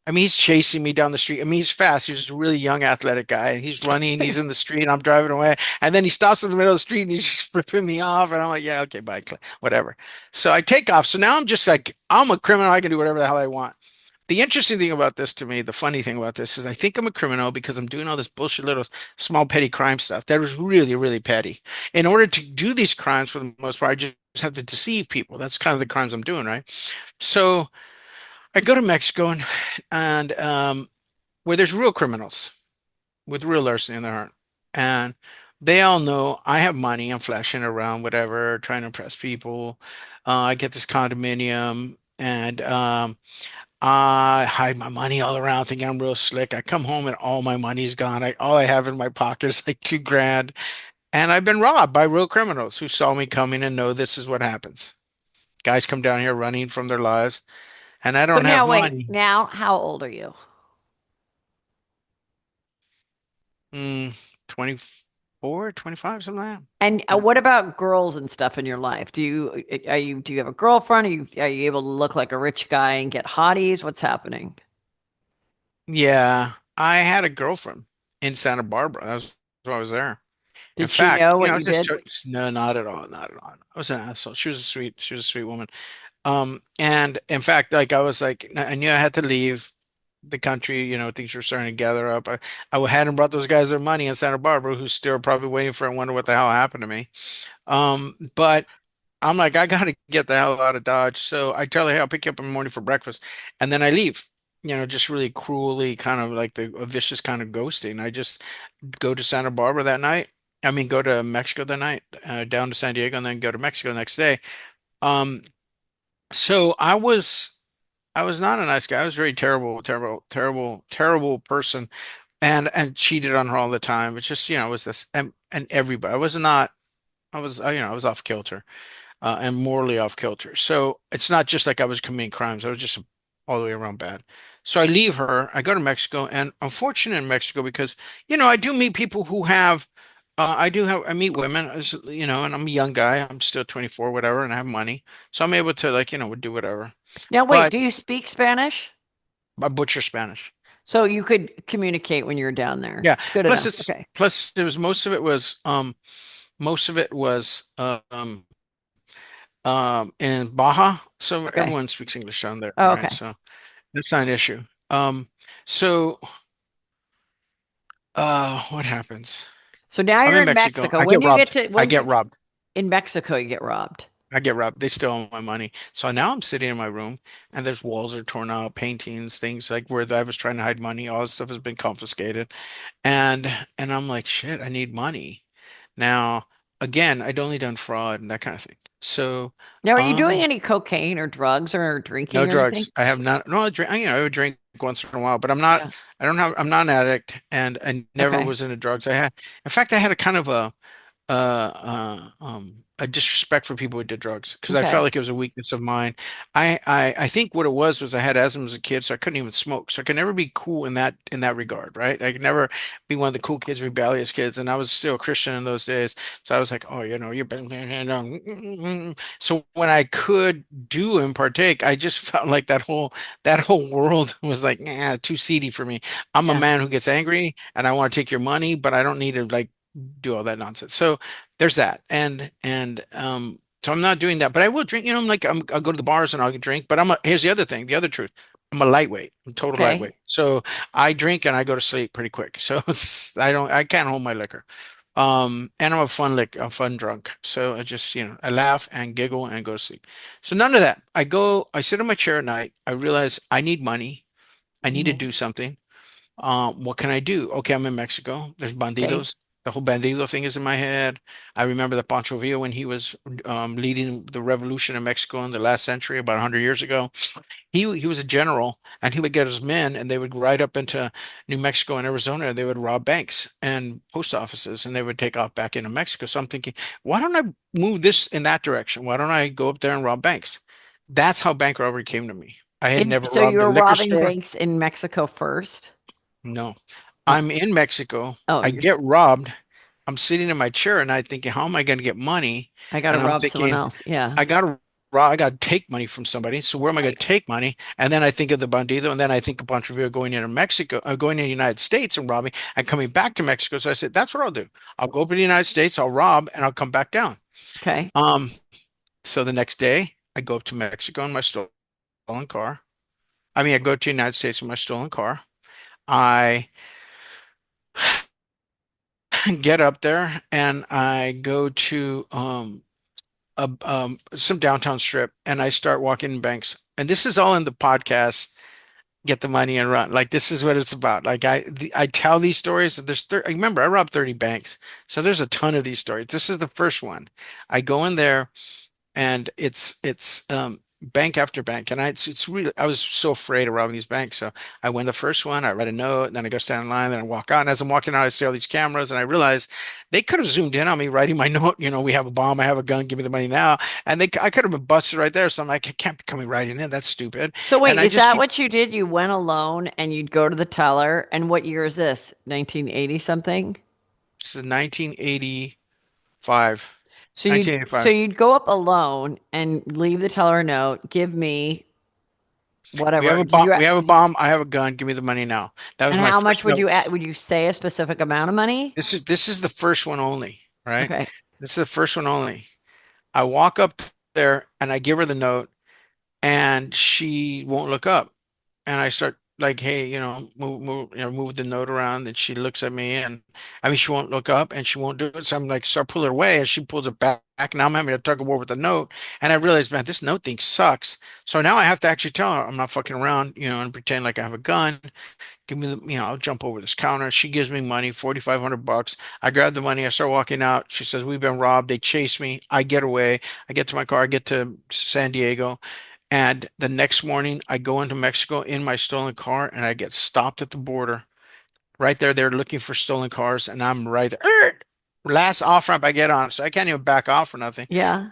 I mean, he's chasing me down the street. I mean, he's fast. He's a really young, athletic guy. He's running. He's in the street. I'm driving away, and then he stops in the middle of the street and he's just flipping me off. And I'm like, yeah, okay, bye, whatever. So I take off. So now I'm just like, I'm a criminal. I can do whatever the hell I want. The interesting thing about this to me, the funny thing about this is I think I'm a criminal because I'm doing all this bullshit little small petty crime stuff that was really, really petty. In order to do these crimes for the most part, I just have to deceive people. That's kind of the crimes I'm doing, right? So I go to Mexico and where there's real criminals with real larceny in their heart. And they all know I have money. I'm flashing around, whatever, trying to impress people. I get this condominium and I hide my money all around, thinking I'm real slick. I come home and all my money's gone. All I have in my pocket is like 2 grand. And I've been robbed by real criminals who saw me coming and know this is what happens. Guys come down here running from their lives, and I So don't have now wait, money. now how old are you? Mm, 24, 25, something like And that. what about girls and stuff in your life? Do you have a girlfriend? Are you able to look like a rich guy and get hotties? What's happening? Yeah, I had a girlfriend in Santa Barbara. That's why I was there. In Did she fact, know you what know, you it's just did? jokes. No, not at all, not at all. I was an asshole. She was a sweet woman. And in fact, like I was like, I knew I had to leave the country. You know, things were starting to gather up. I hadn't brought those guys their money in Santa Barbara, who's still probably waiting for it and wonder what the hell happened to me. But I'm like, I gotta get the hell out of Dodge. So I tell her, hey, I'll pick you up in the morning for breakfast. And then I leave. You know, just really cruelly, kind of like a vicious kind of ghosting. I just go to Santa Barbara that night. I mean, go to Mexico that night, down to San Diego, and then go to Mexico the next day. Um, so I was not a nice guy. I was a very terrible, terrible, terrible, terrible person, and cheated on her all the time. It's just, you know, it was this, and everybody. I was not. I was, you know, I was off kilter, and morally off kilter. So it's not just like I was committing crimes. I was just all the way around bad. So I leave her. I go to Mexico, and I'm fortunate in Mexico because, you know, I do meet people who have. I meet women, you know, and I'm a young guy. I'm still 24, whatever, and I have money. So I'm able to, like, you know, do whatever. Now wait, But do you speak Spanish? I butcher Spanish. So you could communicate when you're down there. Yeah. Good enough. Okay. Plus it was most of it was in Baja. So Okay. everyone speaks English down there, Oh, right? okay. So that's not an issue. So what happens? So now I'm you're in in Mexico. Mexico. I get robbed. I When get you robbed. in Mexico you get robbed. I get robbed. They steal all my money. So now I'm sitting in my room and there's walls are torn out, paintings, things like where I was trying to hide money, all this stuff has been confiscated. And and I'm like, shit, I need money. Now, again, I'd only done fraud and that kind of thing. So, Now, are you doing um, any cocaine or drugs or no drinking or anything? drugs. I have not. No, I drink. You know, I would drink once in a while, but I'm not. Yeah. I don't have. I'm not an addict, and I never Okay. was into drugs. In fact, I had a kind of a disrespect for people who did drugs because I felt Okay. like it was a weakness of mine. I think what it was I had asthma as a kid, so I couldn't even smoke. So I could never be cool in that regard, right? I could never be one of the cool kids, rebellious kids, and I was still a Christian in those days. So I was like, oh, you know, you've been. So when I could do and partake, I just felt like that whole world was like, nah, too seedy for me. I'm a Yeah. man who gets angry, and I want to take your money, but I don't need to like do all that nonsense. So there's that. And so I'm not doing that, but I will drink, you know, I'll go to the bars and I'll drink, but here's the other thing, the other truth. I'm a lightweight. I'm total Okay. lightweight. So I drink and I go to sleep pretty quick. So I can't hold my liquor. And I'm a fun drunk. So I just, you know, I laugh and giggle and go to sleep. So none of that. I sit in my chair at night. I realize I need money. I need to Mhm. do something. What can I do? Okay, I'm in Mexico. There's Okay. bandidos. The whole bandido thing is in my head. I remember that Pancho Villa when he was leading the revolution in Mexico in the last century, about 100 years ago. He was a general, and he would get his men, and they would ride up into New Mexico and Arizona, and they would rob banks and post offices, and they would take off back into Mexico. So I'm thinking, why don't I move this in that direction? Why don't I go up there and rob banks? That's how bank robbery came to me. I had never So you robbed a were liquor robbing store. banks in Mexico first? No. Oh, I'm in Mexico. oh, I get robbed. I'm sitting in my chair and I thinking, how am I going to get money? I got to And I'm rob someone thinking, else. Yeah. I got to. I got to take money from somebody. So where am I going Right. to take money? And then I think of the bandido, and then I think of Pontevedra going into Mexico, going into the United States and robbing, and coming back to Mexico. So I said, that's what I'll do. I'll go over to the United States, I'll rob, and I'll come back down. Okay. Um, so the next day, I go up to Mexico in my stolen car. I mean, I go to the United States in my stolen car. I get up there and I go to some downtown strip and I start walking in banks. And this is all in the podcast, Get the Money and Run. Like this is what it's about. Like I tell these stories. Remember, I robbed 30 banks. So there's a ton of these stories. This is the first one. I go in there and it's bank after bank, and it's really I was so afraid of robbing these banks. So I win the first one, I write a note, and then I go stand in line, then I walk out. And as I'm walking out, I see all these cameras, and I realize they could have zoomed in on me writing my note. We have a bomb, I have a gun, give me the money now. And I could have been busted right there. So I'm like, I can't be coming right in. That's stupid. So And wait, I is just that keep. what you did? You went alone and you'd go to the teller. And what year is this? 1980 something? This is 1985. So 1985. you'd go up alone and leave the teller a note, give me We have whatever. a bomb. We have a bomb. I have a gun. Give me the money now. That was And my how first much would notes. would you say a specific amount of money? This is the first one only, right? Okay. This is the first one only. I walk up there and I give her the note and she won't look up. And I start like, hey, move the note around. And she looks at me and I mean, she won't look up and she won't do it. So I'm like, start pulling her away and she pulls it back. Now I'm having to tug of war with the note. And I realize, man, this note thing sucks. So now I have to actually tell her I'm not fucking around, and pretend like I have a gun. Give me I'll jump over this counter. She gives me money, 4,500 bucks. I grab the money. I start walking out. She says, we've been robbed. They chase me. I get away. I get to my car. I get to San Diego. And the next morning, I go into Mexico in my stolen car and I get stopped at the border. Right there, they're looking for stolen cars. And I'm right there. Last off ramp I get on. So I can't even back off or nothing. Yeah.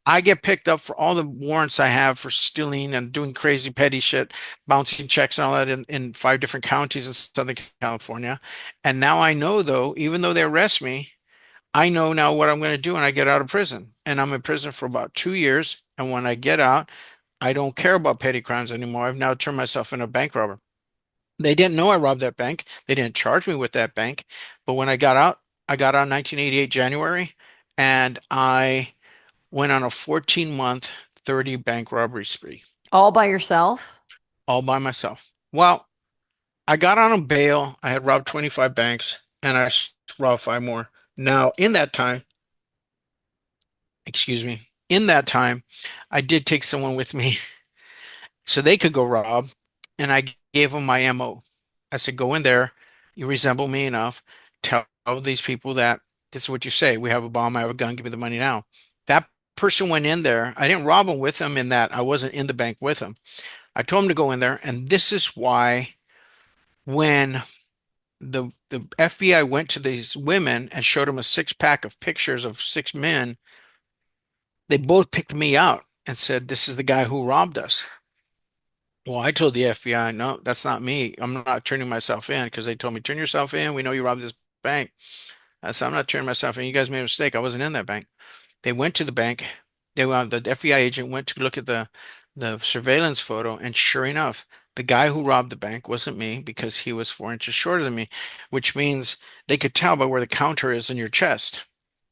I get picked up for all the warrants I have for stealing and doing crazy petty shit, bouncing checks and all that in 5 different counties in Southern California. And now I know, though, even though they arrest me, I know now what I'm going to do when I get out of prison. And I'm in prison for about 2 years. And when I get out, I don't care about petty crimes anymore. I've now turned myself into a bank robber. They didn't know I robbed that bank. They didn't charge me with that bank. But when I got out in 1988 January, and I went on a 14-month, 30 bank robbery spree, All by yourself? all by myself. Well, I got on a bail. I had robbed 25 banks and robbed five more. Now, in that time, excuse me, in that time, I did take someone with me so they could go rob, and I gave them my MO. I said, go in there. You resemble me enough. Tell these people that this is what you say. We have a bomb. I have a gun. Give me the money now. That person went in there. I didn't rob him with him in that I wasn't in the bank with him. I told him to go in there, and this is why when the FBI went to these women and showed them a six-pack of pictures of six men, they both picked me out and said, "This is the guy who robbed us." Well, I told the FBI, "No, that's not me. I'm not turning myself in," because they told me, "Turn yourself in. We know you robbed this bank." I said, "I'm not turning myself in. You guys made a mistake. I wasn't in that bank." They went to the bank. The FBI agent went to look at the surveillance photo, and sure enough, the guy who robbed the bank wasn't me because he was 4 inches shorter than me, which means they could tell by where the counter is in your chest.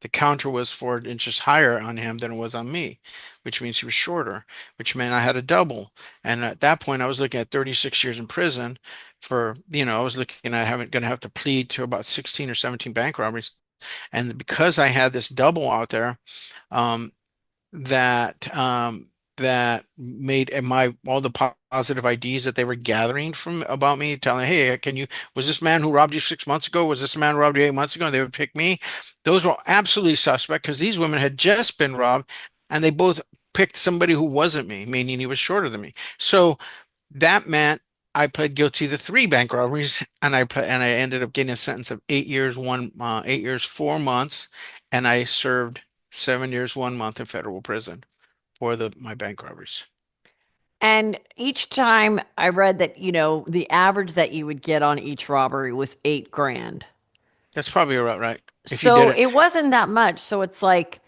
The counter was 4 inches higher on him than it was on me, which means he was shorter, which meant I had a double. And at that point, I was looking at 36 years in prison I was looking at having going to have to plead to about 16 or 17 bank robberies. And because I had this double out there, um, that made my all the positive IDs that they were gathering from about me, telling, hey, was this man who robbed you 6 months ago? Was this man who robbed you 8 months ago? And they would pick me. Those were absolutely suspect because these women had just been robbed, and they both picked somebody who wasn't me, meaning he was shorter than me. So that meant I pled guilty to three bank robberies, and I ended up getting a sentence of 8 years, 8 years, 4 months, and I served 7 years, 1 month in federal prison for my bank robberies. And each time I read that, the average that you would get on each robbery was 8 grand. That's probably about right. If you So did it, it wasn't that much. So it's like,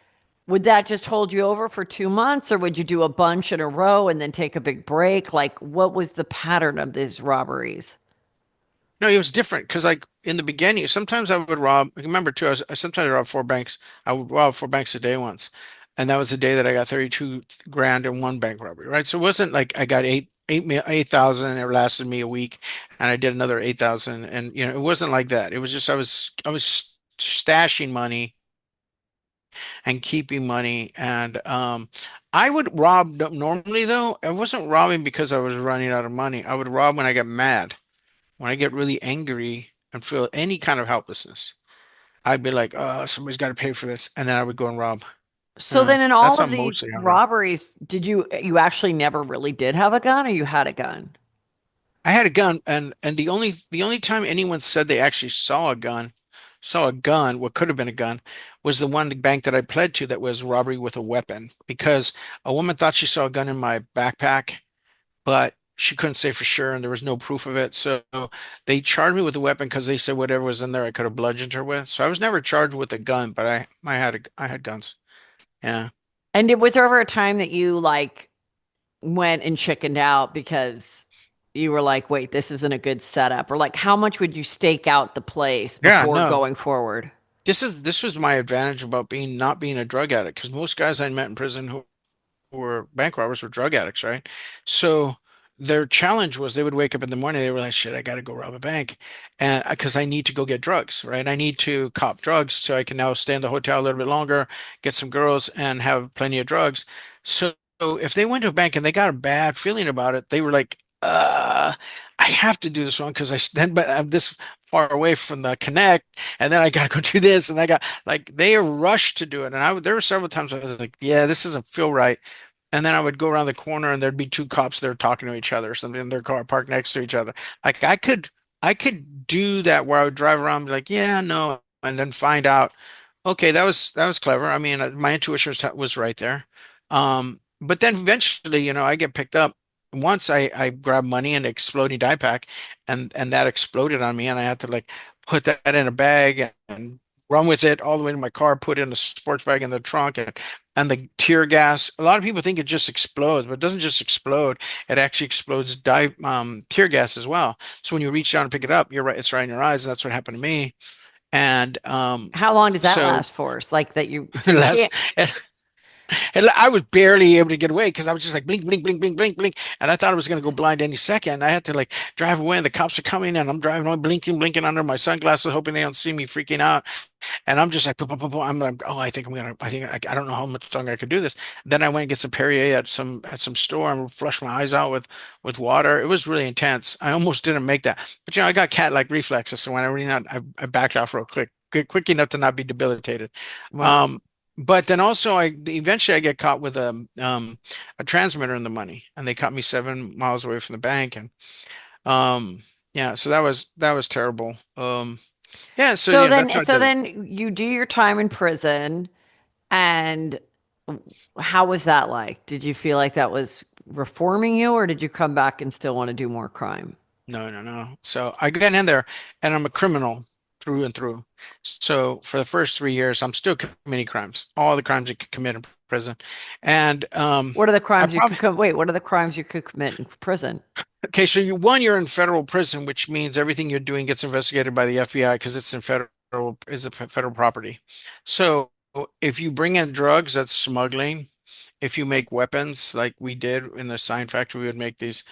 Would that just hold you over for 2 months, or would you do a bunch in a row and then take a big break? Like, what was the pattern of these robberies? No, it was different because like in the beginning, sometimes I would rob. Remember too, I sometimes rob four banks. I would rob four banks a day once, and that was the day that I got 32 grand in one bank robbery, right? So it wasn't like I got 8,000 and it lasted me a week, and I did another 8,000, and it wasn't like that. It was just I was stashing money and keeping money, and I would rob normally though. I wasn't robbing because I was running out of money. I would rob when I got mad. When I get really angry and feel any kind of helplessness, I'd be like, "Oh, somebody's got to pay for this," and then I would go and rob. So then in all That's of not these mostly how I rob. robberies, did you actually never really did have a gun or you had a gun? I had a gun, and the only time anyone said they actually saw a gun, what could have been a gun, was the one bank that I pled to that was robbery with a weapon because a woman thought she saw a gun in my backpack, but she couldn't say for sure, and there was no proof of it. So they charged me with a weapon because they said whatever was in there, I could have bludgeoned her with. So I was never charged with a gun, but I had guns. Yeah. Was there ever a time that you like went and chickened out because you were like, wait, this isn't a good setup? Or like, how much would you stake out the place Yeah, before no. going forward? This was my advantage about being not being a drug addict because most guys I met in prison who were bank robbers were drug addicts, right? So their challenge was they would wake up in the morning, they were like, shit, I got to go rob a bank. And because I need to go get drugs, right? I need to cop drugs so I can now stay in the hotel a little bit longer, get some girls and have plenty of drugs. So if they went to a bank and they got a bad feeling about it, they were like, I have to do this one because I stand but I'm this far away from the connect, and then I got to go do this, and I got like they are rushed to do it. And there were several times I was like, yeah, this doesn't feel right. And then I would go around the corner and there'd be two cops there talking to each other or something in their car parked next to each other. Like I could do that where I would drive around and be like, yeah, no, and then find out, okay, that was clever. I mean, my intuition was right there. But then eventually, I get picked up. Once I grabbed money in an exploding die pack, and that exploded on me, and I had to like put that in a bag and run with it all the way to my car, put it in a sports bag in the trunk, and the tear gas. A lot of people think it just explodes, but it doesn't just explode. It actually explodes tear gas as well. So when you reach down and pick it up, you're right, it's right in your eyes, and that's what happened to me. And How long does that so last for? It's like that so you last, can't. and I was barely able to get away because I was just like blink, blink, blink, blink, blink, blink, and I thought I was going to go blind any second. I had to like drive away, and the cops are coming, and I'm driving away, blinking, blinking under my sunglasses, hoping they don't see me freaking out. And I'm just like, "Pum, pum, pum, pum." I'm like, oh, I don't know how much longer I could do this. Then I went and get some Perrier at some store and flushed my eyes out with water. It was really intense. I almost didn't make that, but I got cat-like reflexes, so when I ran out, I backed off real quick enough to not be debilitated. Wow. Um, but then also, I eventually I get caught with a transmitter in the money, and they caught me 7 miles away from the bank, and um, yeah, so that was terrible. Yeah, so So yeah, then, that's how I so did it. then you do your time in prison, and how was that like? Did you feel like that was reforming you, or did you come back and still want to do more crime? No, no, no. So I got in there and I'm a criminal through and through. So for the first 3 years, I'm still committing crimes, all the crimes you could commit in prison. And What are the I crimes you probably, could wait, what are the crimes you could commit in prison? okay, so you're in federal prison, which means everything you're doing gets investigated by the FBI because it's a federal property. So if you bring in drugs, that's smuggling. If you make weapons like we did in the sign factory, we would make these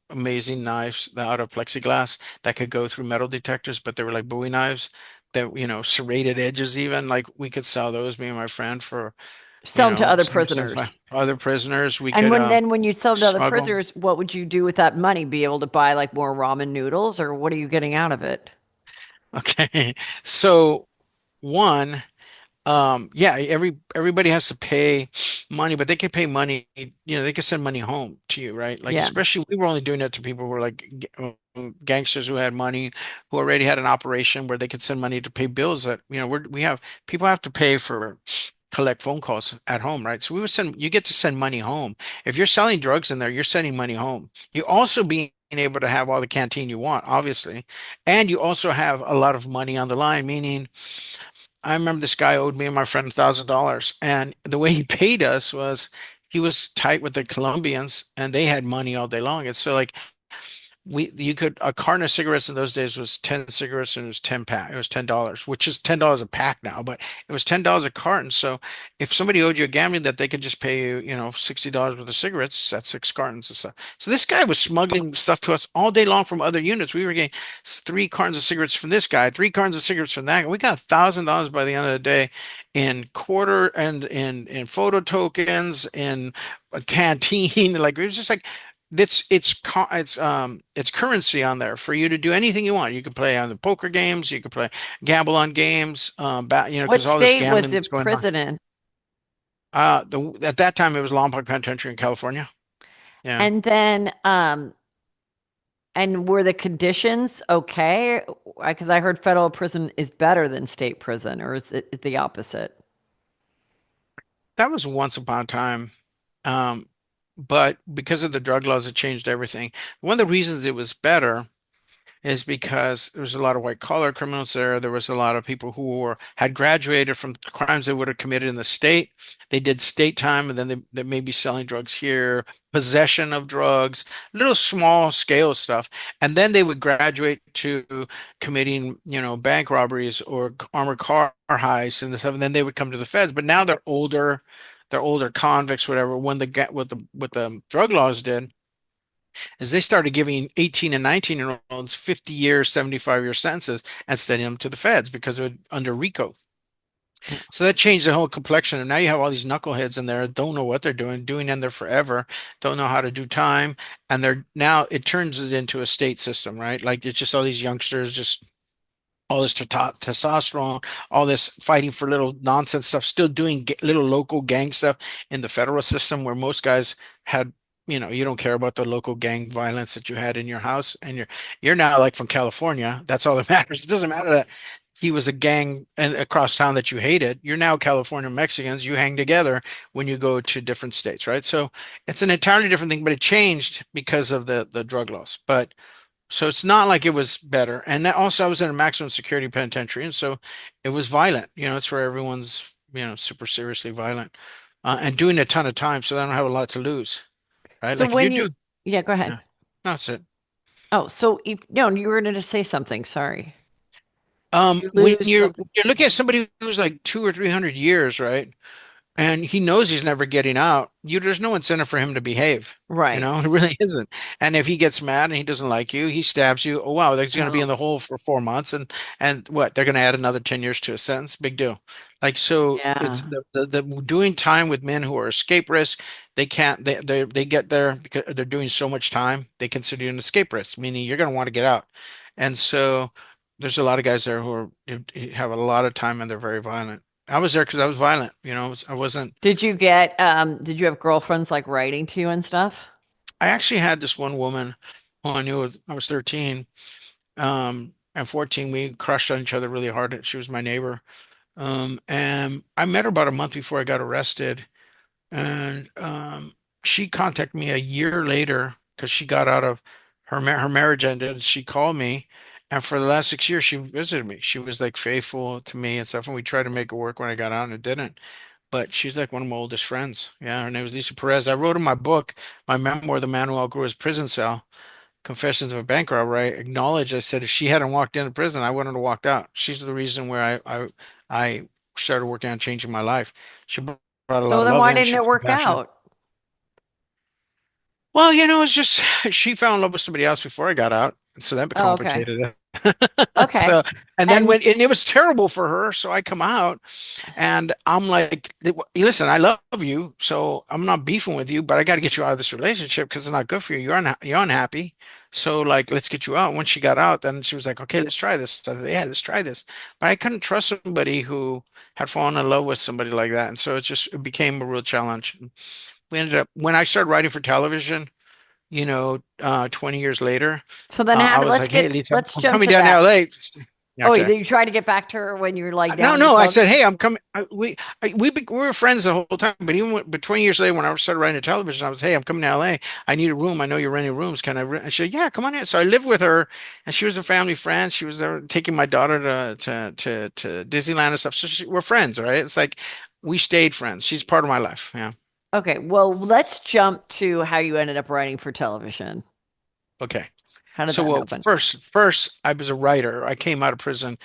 amazing knives out of plexiglass that could go through metal detectors, but they were like Bowie knives that, serrated edges even. Like we could sell those, me and my friend, for, Sell them to other 75 prisoners. other prisoners. We And could when you sell them to other smuggle. prisoners, what would you do with that money? Be able to buy like more ramen noodles, or what are you getting out of it? Okay. So one. Yeah, everybody has to pay money, but they can pay money, they can send money home to you, right? Like Yeah. especially we were only doing that to people who were like gangsters who had money, who already had an operation where they could send money to pay bills that, we have people have to pay for collect phone calls at home, right? So you get to send money home. If you're selling drugs in there, you're sending money home. You also being able to have all the canteen you want, obviously, and you also have a lot of money on the line, meaning I remember this guy owed me and my friend $1,000, and the way he paid us was he was tight with the Colombians, and they had money all day long. And so like we you could a carton of cigarettes in those days was 10 cigarettes and it was 10 pack. It was $10, which is $10 a pack now, but it was $10 a carton. So if somebody owed you a gambling debt, they could just pay you, $60 worth of cigarettes. That's 6 cartons and stuff. So this guy was smuggling stuff to us all day long from other units. We were getting 3 cartons of cigarettes from this guy, 3 cartons of cigarettes from that guy. We got $1,000 by the end of the day in quarter and in photo tokens, in a canteen. Like it was just like it's currency on there for you to do anything you want. You can play on the poker games, you can play gamble on games, What because all this state gambling was that's it going on. prison in? At that time it was Lompoc Penitentiary in California. Yeah, And then, and were the conditions okay? Because I heard federal prison is better than state prison, or is it the opposite? that was once upon a time. Um, but because of the drug laws, it changed everything. One of the reasons it was better is because there was a lot of white collar criminals there. There was a lot of people who had graduated from crimes they would have committed in the state. They did state time, and then they may be selling drugs here, possession of drugs, little small scale stuff. And then they would graduate to committing, bank robberies or armored car heists and stuff. And then they would come to the feds. But now they're older convicts, whatever. When what the drug laws did is they started giving 18 and 19-year-olds 50-year, 75-year sentences and sending them to the feds because they're under RICO. So that changed the whole complexion. And now you have all these knuckleheads in there, don't know what they're doing in there forever, don't know how to do time. And they're now it turns it into a state system, right? Like it's just all these youngsters just all this testosterone, all this fighting for little nonsense stuff, still doing little local gang stuff in the federal system where most guys had, you don't care about the local gang violence that you had in your house, and you're now like from California. That's all that matters. It doesn't matter that he was a gang and across town that you hated. You're now California Mexicans. You hang together when you go to different states, right? So it's an entirely different thing, but it changed because of the drug laws. But so it's not like it was better. And that also I was in a maximum security penitentiary, and so it was violent. It's where everyone's, super seriously violent, and doing a ton of time, so I don't have a lot to lose, right? So Like if you when do, you, yeah, go ahead. yeah, that's it. Oh, so if, no, you were going to say something. Sorry. You When lose you're something. when you're looking at somebody who's like 200 or 300 years, right? And he knows he's never getting out. There's no incentive for him to behave. Right. It really isn't. And if he gets mad and he doesn't like you, he stabs you. Oh wow, he's going to be in Oh, the hole for 4 months, and what? They're going to add another 10 years to a sentence. Big deal. Like so, it's yeah. the doing time with men who are escape risk. They can't. They get there because they're doing so much time. They consider you an escape risk, meaning you're going to want to get out. And so, there's a lot of guys there who have a lot of time and they're very violent. I was there because I was violent. I wasn't. Did you have girlfriends like writing to you and stuff? I actually had this one woman who I knew I was 13, and 14. We crushed on each other really hard. She was my neighbor. And I met her about a month before I got arrested. And she contacted me a year later because she got out of her marriage ended. She called me, and for the last 6 years, she visited me. She was like faithful to me and stuff. And we tried to make it work when I got out, and it didn't. But she's like one of my oldest friends. Yeah, her name was Lisa Perez. I wrote in my book, my memoir, The Man Who Outgrew His Prison Cell, Confessions of a Bank Robber. I acknowledged, I said, if she hadn't walked into prison, I wouldn't have walked out. She's the reason where I started working on changing my life. She brought a lot So of then love why in. didn't She it was work compassionate. out? Well, it's just she fell in love with somebody else before I got out, and so that Oh, okay. complicated it. Okay. So, and then And and it was terrible for her, so I come out. And I'm like, listen, I love you, so I'm not beefing with you, but I got to get you out of this relationship because it's not good for you. You're unhappy. So like, let's get you out. When she got out, then she was like, okay, let's try this. I said, yeah, let's try this. But I couldn't trust somebody who had fallen in love with somebody like that. And so it became a real challenge. We ended up, when I started writing for television, 20 years later, so then I how was like, hey, Lisa, let's I'm jump coming to down to that. LA. Oh, Okay. you tried to get back to her when you were like No, down on no. I said, television? hey, I'm coming. We were friends the whole time. But but 20 years later, when I started writing television, I was, hey, I'm coming to LA. I need a room. I know you're renting rooms. Can I? I said, yeah, come on in. So I lived with her, and she was a family friend. She was there taking my daughter to Disneyland and stuff. So we're friends, right? It's like we stayed friends. She's part of my life. Yeah. Okay, well, let's jump to how you ended up writing for television. Okay. How did So, that well, happen? first, I was a writer. I came out of prison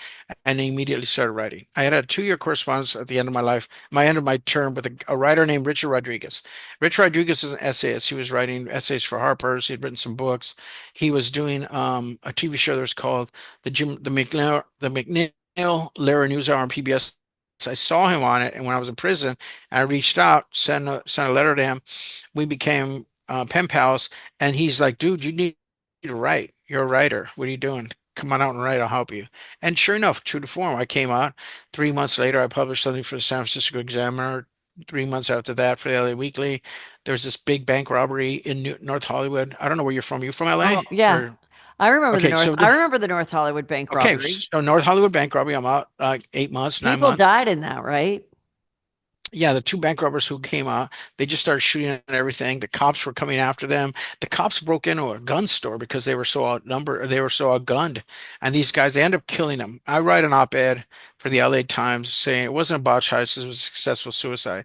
and immediately started writing. I had a 2-year correspondence at the end of my life, my end of my term with a writer named Richard Rodriguez. Rich Rodriguez is an essayist. He was writing essays for Harper's. He'd written some books. He was doing a TV show that was called the McNeil Lehrer News Hour on PBS. I saw him on it, and when I was in prison, I reached out, sent a letter to him. We became pen pals, and he's like, "Dude, you need to write. You're a writer. What are you doing? Come on out and write. I'll help you." And sure enough, true to form, I came out. 3 months later, I published something for the San Francisco Examiner. 3 months after that, for the LA Weekly, there was this big bank robbery in North Hollywood. I don't know where you're from. You from Oh, LA? yeah. Or I okay, remember the North Hollywood bank okay, robbery. so North Hollywood bank robbery. I'm out 8 months, nine People months. died in that, right? Yeah, the two bank robbers who came out, they just started shooting at everything. The cops were coming after them. The cops broke into a gun store because they were so outnumbered, they were so outgunned. And these guys, they end up killing them. I write an op-ed for the LA Times saying it wasn't a botch heist, it was a successful suicide,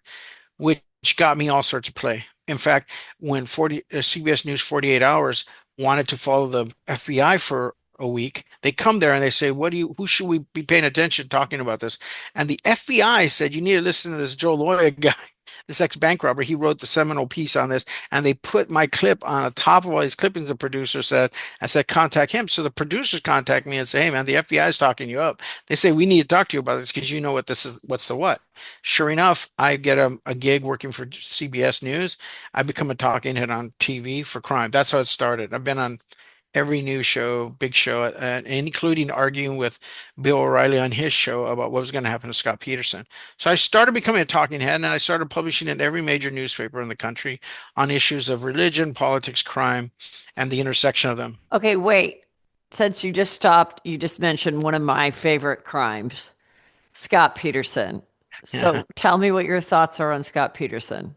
which got me all sorts of play. In fact, when CBS News 48 Hours wanted to follow the FBI for a week, they come there and they say, who should we be paying attention talking about this?" And the FBI said, "You need to listen to this Joe Loya guy, this ex-bank robber. He wrote the seminal piece on this." And they put my clip on the top of all these clippings the producer said, I said, "Contact him." So the producers contact me and say, "Hey man, the FBI is talking you up. They say we need to talk to you about this because you know what this is, what's the what." Sure enough, I get a gig working for CBS News. I become a talking head on TV for crime. That's how it started. I've been on every news show, big show, and including arguing with Bill O'Reilly on his show about what was going to happen to Scott Peterson. So I started becoming a talking head, and I started publishing in every major newspaper in the country on issues of religion, politics, crime, and the intersection of them. Okay, wait. Since you just stopped, you just mentioned one of my favorite crimes, Scott Peterson. So tell me what your thoughts are on Scott Peterson.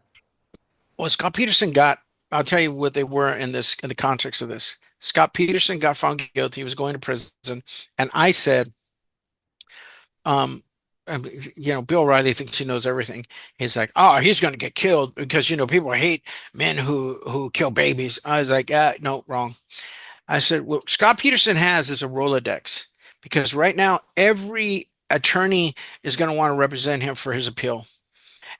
Well, Scott Peterson got, I'll tell you what they were in the context of this. Scott Peterson got found guilty. He was going to prison. And I said, um, Bill O'Reilly thinks he knows everything. He's like, "Oh, he's going to get killed because, people hate men who kill babies." I was like, no, wrong. I said, what Scott Peterson has is a Rolodex because right now every attorney is going to want to represent him for his appeal.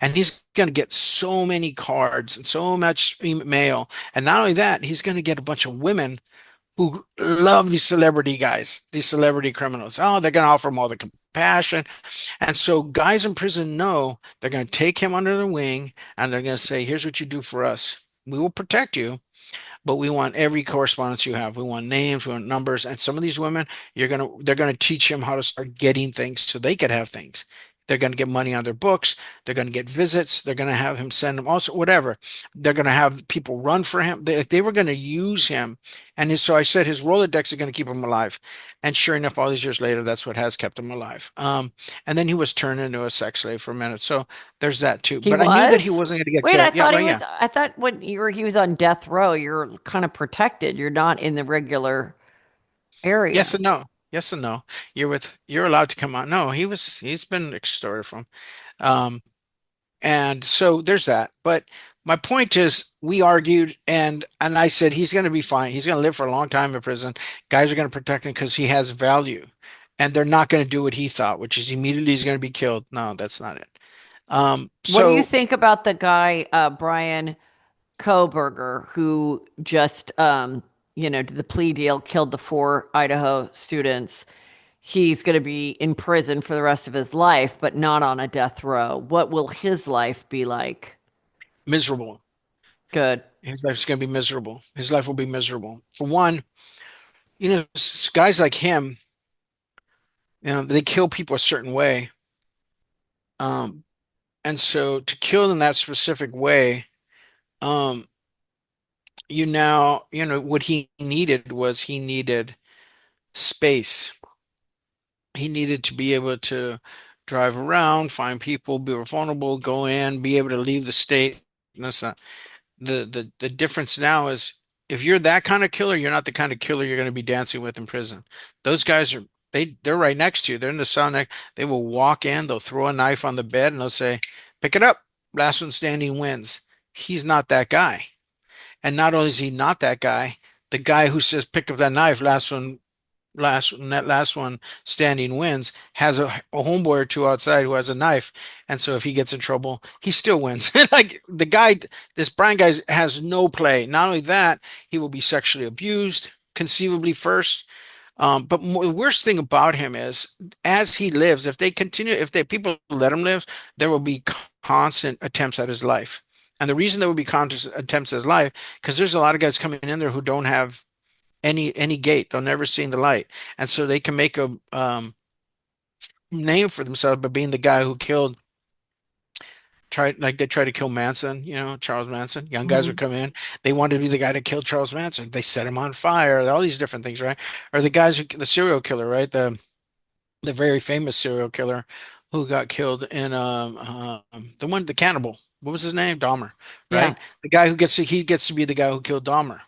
And he's going to get so many cards and so much mail. And not only that, he's going to get a bunch of women who love these celebrity guys, these celebrity criminals. Oh, they're going to offer him all the compassion. And so guys in prison know they're going to take him under the wing and they're going to say, "Here's what you do for us. We will protect you, but we want every correspondence you have. We want names, we want numbers." And some of these women, they're gonna teach him how to start getting things so they could have things. They're going to get money on their books. They're going to get visits. They're going to have him send them also whatever. They're going to have people run for him. They were going to use him. And so I said his Rolodex is going to keep him alive. And sure enough, all these years later, that's what has kept him alive. And then he was turned into a sex slave for a minute. So there's that too. He But I knew that he was? wasn't going to get Wait, killed. Yeah, well, yeah. I thought when he was on death row, you're kind of protected. You're not in the regular Yes area. and no. Yes and no. You're allowed to come out. No, he's been extorted from. Um, and so there's that. But my point is we argued and I said he's gonna be fine. He's gonna live for a long time in prison. Guys are gonna protect him because he has value. And they're not gonna do what he thought, which is immediately he's gonna be killed. No, that's not it. What do you So think about the guy, Brian Koberger, who just, did the plea deal, killed the four Idaho students? He's going to be in prison for the rest of his life, but not on a death row. What will his life be like? miserable. Good. His life's gonna be miserable. His life will be miserable. For one, guys like him, they kill people a certain way. Um, And so to kill in that specific way, um, what he needed was he needed space. He needed to be able to drive around, find people, be vulnerable, go in, be able to leave the state. And that's not the difference now is if you're that kind of killer, you're not the kind of killer you're going to be dancing with in prison. Those guys are they're right next to you. They're in the cell next. They will walk in, they'll throw a knife on the bed, and they'll say, "Pick it up. Last one standing wins." He's not that guy. And not only is he not that guy, the guy who says, "Pick up that knife, last one standing wins," has a homeboy or two outside who has a knife, and so if he gets in trouble he still wins. Like the guy, this Brian guy has no play. Not only that, he will be sexually abused conceivably first. But the worst thing about him is, as he lives, if they continue, if they people let him live, there will be constant attempts at his life. And the reason there will be constant attempts at his life, because there's a lot of guys coming in there who don't have any gate. They'll never see the light, and so they can make a name for themselves by being the guy who killed. They try to kill Manson, Charles Manson. Young guys would Mhm. come in. They wanted to be the guy that killed Charles Manson. They set him on fire. All these different things, right? Or the serial killer, right? The very famous serial killer who got killed in the cannibal. What was his name? Dahmer, Yeah. right? He gets to be the guy who killed Dahmer.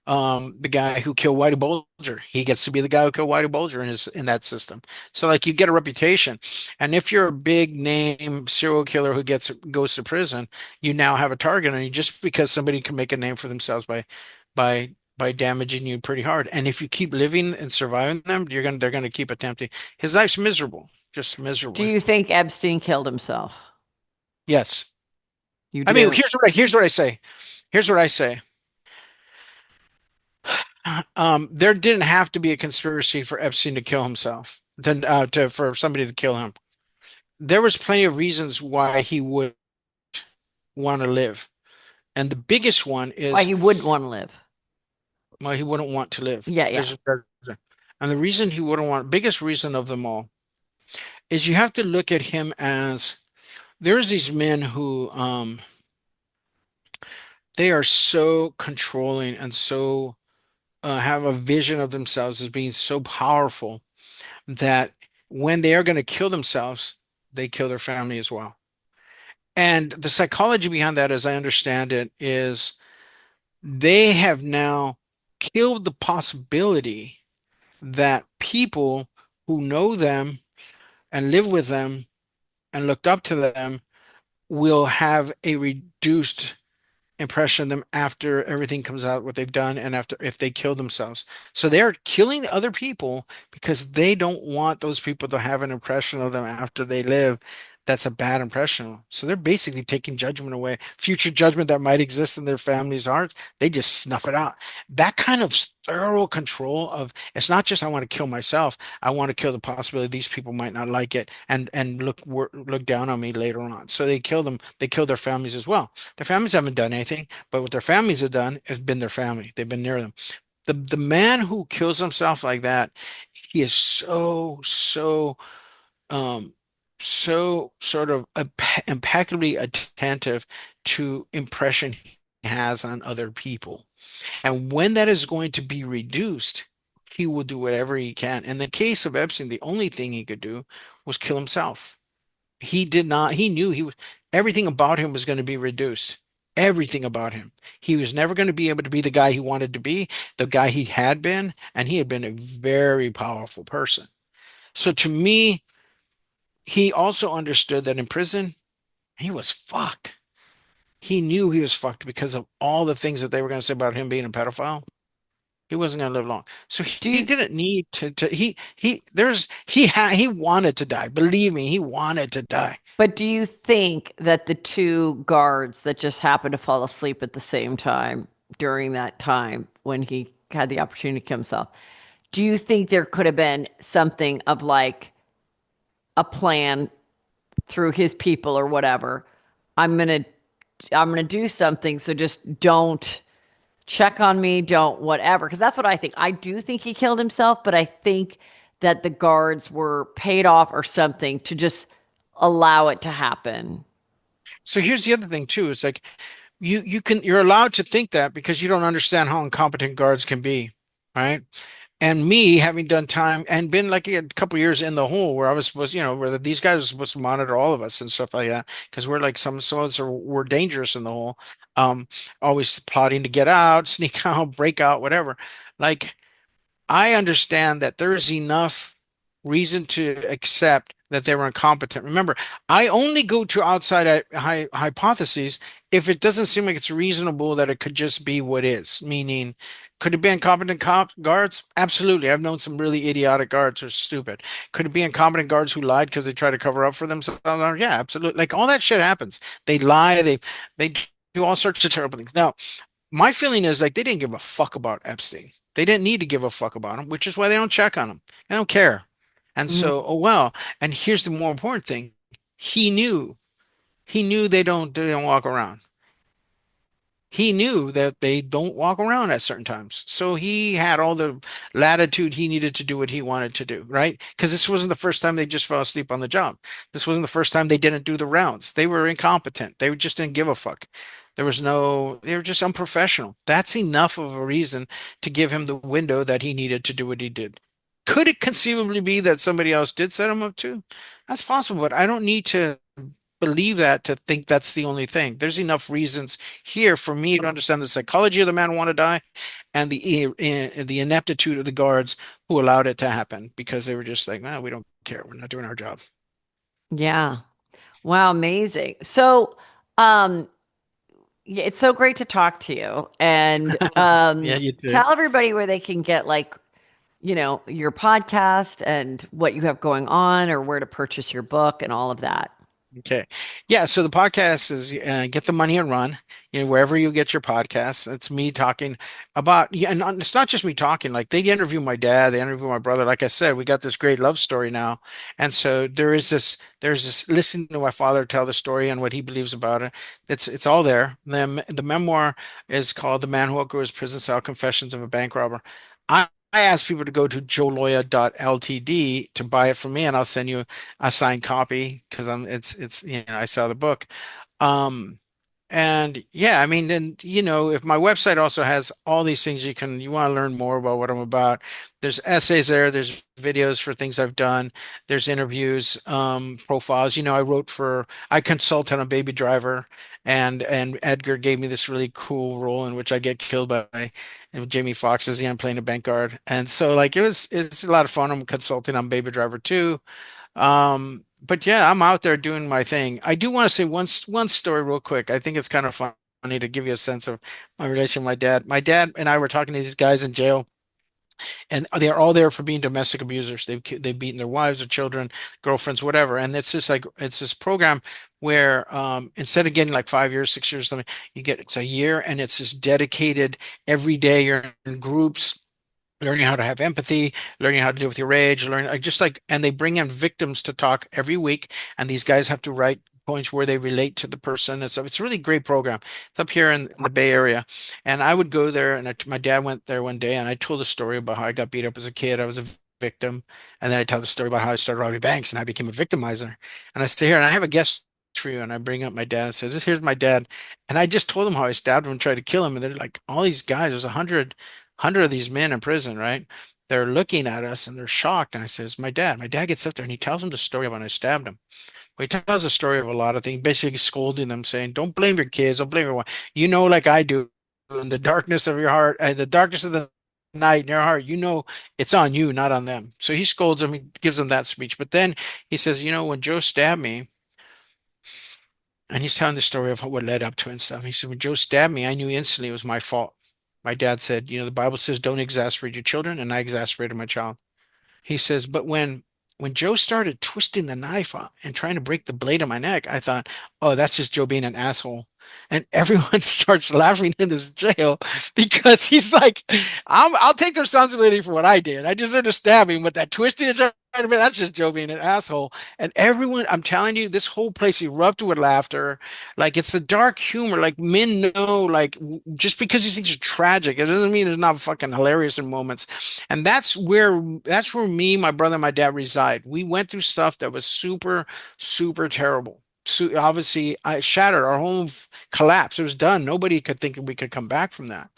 The guy who killed Whitey Bulger, he gets to be the guy who killed Whitey Bulger in that system. So like you get a reputation, and if you're a big name serial killer who goes to prison, you now have a target on you just because somebody can make a name for themselves by damaging you pretty hard. And if you keep living and surviving them, they're gonna keep attempting. His life's miserable, just Do miserably. you think Epstein killed himself? Yes. You I mean, do. here's what I say. Here's what I say. There didn't have to be a conspiracy for Epstein to kill himself, for somebody to kill him. There was plenty of reasons why he would want to live, and the biggest one Why is he wouldn't want to live. why he wouldn't want to live. Yeah, yeah. And the reason he wouldn't want, biggest reason of them all, is you have to look at him as there's these men who they are so controlling and so have a vision of themselves as being so powerful that when they are going to kill themselves, they kill their family as well. And the psychology behind that, as I understand it, is they have now killed the possibility that people who know them and live with them and looked up to them will have a reduced impression of them after everything comes out what they've done and after if they kill themselves. So they're killing other people because they don't want those people to have an impression of them after they live. That's a bad impression. So they're basically taking judgment away, future judgment that might exist in their family's hearts. They just snuff it out. That kind of thorough control of it's not just I want to kill myself. I want to kill the possibility these people might not like it and look down on me later on. So they kill them. They kill their families as well. Their families haven't done anything, but what their families have done has been their family. They've been near them. The man who kills himself like that, he is um so sort of impeccably attentive to impression he has on other people. And when that is going to be reduced, he will do whatever he can. In the case of Epstein, the only thing he could do was kill himself. He did not, he knew everything about him was going to be reduced. Everything about him. He was never going to be able to be the guy he wanted to be, the guy he had been, and he had been a very powerful person. So to me, he also understood that in prison, he was fucked. He knew he was fucked because of all the things that they were going to say about him being a pedophile. He wasn't going to live long. So Do he you, didn't need he wanted to die. Believe me, he wanted to die. but do you think that the two guards that just happened to fall asleep at the same time during that time when he had the opportunity to kill himself, do you think there could have been something of like a plan through his people or whatever? I'm gonna I'm gonna do something, so just don't check on me, don't whatever. Because that's what I think. I do think he killed himself, but I think that the guards were paid off or something to just allow it to happen. So here's the other thing too. It's like you're allowed to think that because you don't understand how incompetent guards can be, right? And me having done time and been like a couple years in the hole where I was supposed, where these guys are supposed to monitor all of us and stuff like that, because we're like some of us were dangerous in the hole, um, always plotting to get out, sneak out, break out, whatever. Like I understand that there is enough reason to accept that they were incompetent. Remember, I only go to outside hypotheses if it doesn't seem like it's reasonable that it could just be what is. Meaning, could it be incompetent guards? Absolutely. I've known some really idiotic guards who are stupid. Could it be incompetent guards who lied because they try to cover up for themselves? Yeah, absolutely. Like all that shit happens. They lie. They do all sorts of terrible things. Now, my feeling is like they didn't give a fuck about Epstein. They didn't need to give a fuck about him, which is why they don't check on him. They don't care. And Mhm. so, oh well. And here's the more important thing. He knew. He knew they don't walk around. He knew that they don't walk around at certain times. So he had all the latitude he needed to do what he wanted to do, right? Because this wasn't the first time they just fell asleep on the job. This wasn't the first time they didn't do the rounds. They were incompetent. They just didn't give a fuck. They were just unprofessional. That's enough of a reason to give him the window that he needed to do what he did. Could it conceivably be that somebody else did set him up too? That's possible, but I don't need to believe that to think that's the only thing. There's enough reasons here for me to understand the psychology of the man who wanted to die and the ineptitude of the guards who allowed it to happen because they were just like, no, we don't care. We're not doing our job. Yeah. Wow, amazing. So, um, yeah, it's so great to talk to you. And Yeah, you too. tell everybody where they can get like, your podcast and what you have going on or where to purchase your book and all of that. Okay. Yeah. So the podcast is Get the Money and Run, wherever you get your podcasts. It's me talking about, yeah, and it's not just me talking. Like they interview my dad, they interview my brother. Like I said, we got this great love story now. And so there's this listening to my father tell the story and what he believes about it. It's all there. The memoir is called The Man Who Outgrew His Prison Cell Confessions of a Bank Robber. I ask people to go to joeloya.ltd to buy it from me, and I'll send you a signed copy because it's I saw the book. Um and yeah, I mean then if my website also has all these things you want to learn more about what I'm about. There's essays there, there's videos for things I've done, there's interviews, profiles. I consulted on Baby Driver and Edgar gave me this really cool role in which I get killed by Jamie Foxx as I'm playing a bank guard. And so like it's a lot of fun. I'm consulting on Baby Driver too. But yeah, I'm out there doing my thing. I do want to say one story real quick. I think it's kind of funny to give you a sense of my relation with my dad. My dad and I were talking to these guys in jail, and they're all there for being domestic abusers. They've beaten their wives or children, girlfriends, whatever. And it's just like it's this program where instead of getting like 5 years, 6 years, something, it's a year, and it's just dedicated every day. You're in groups learning how to have empathy, learning how to deal with your rage, learning just like, and they bring in victims to talk every week, and these guys have to write points where they relate to the person and stuff. It's a really great program. It's up here in the Bay Area, and I would go there, and my dad went there one day, and I told a story about how I got beat up as a kid. I was a victim, and then I tell the story about how I started robbing banks and I became a victimizer. And I stay here, and I have a guest for you, and I bring up my dad and say, "This here's my dad," and I just told them how I stabbed him and tried to kill him, and they're like, all these guys, there's 100 of these men in prison, right? They're looking at us and they're shocked. And I says, my dad. My dad gets up there and he tells them the story of when I stabbed him. Well, he tells the story of a lot of things, basically scolding them, saying, don't blame your kids, don't blame your wife. Like I do, in the darkness of your heart, the darkness of the night in your heart, it's on you, not on them. So he scolds them, he gives them that speech. But then he says, when Joe stabbed me, and he's telling the story of what led up to it and stuff. He said, when Joe stabbed me, I knew instantly it was my fault. My dad said, the Bible says don't exasperate your children, and I exasperated my child. He says, but when Joe started twisting the knife out and trying to break the blade of my neck, I thought, oh, that's just Joe being an asshole. And everyone starts laughing in this jail because he's like, I'll take responsibility for what I did. I deserve to stab him, but that twisting and trying to that's just Joe being an asshole. And everyone, I'm telling you, this whole place erupted with laughter. Like it's the dark humor. Like men know, like just because these things are tragic, it doesn't mean it's not fucking hilarious in moments. And that's where me, my brother, and my dad reside. We went through stuff that was super, super terrible. So obviously, I shattered our home, collapsed. It was done. Nobody could think we could come back from that.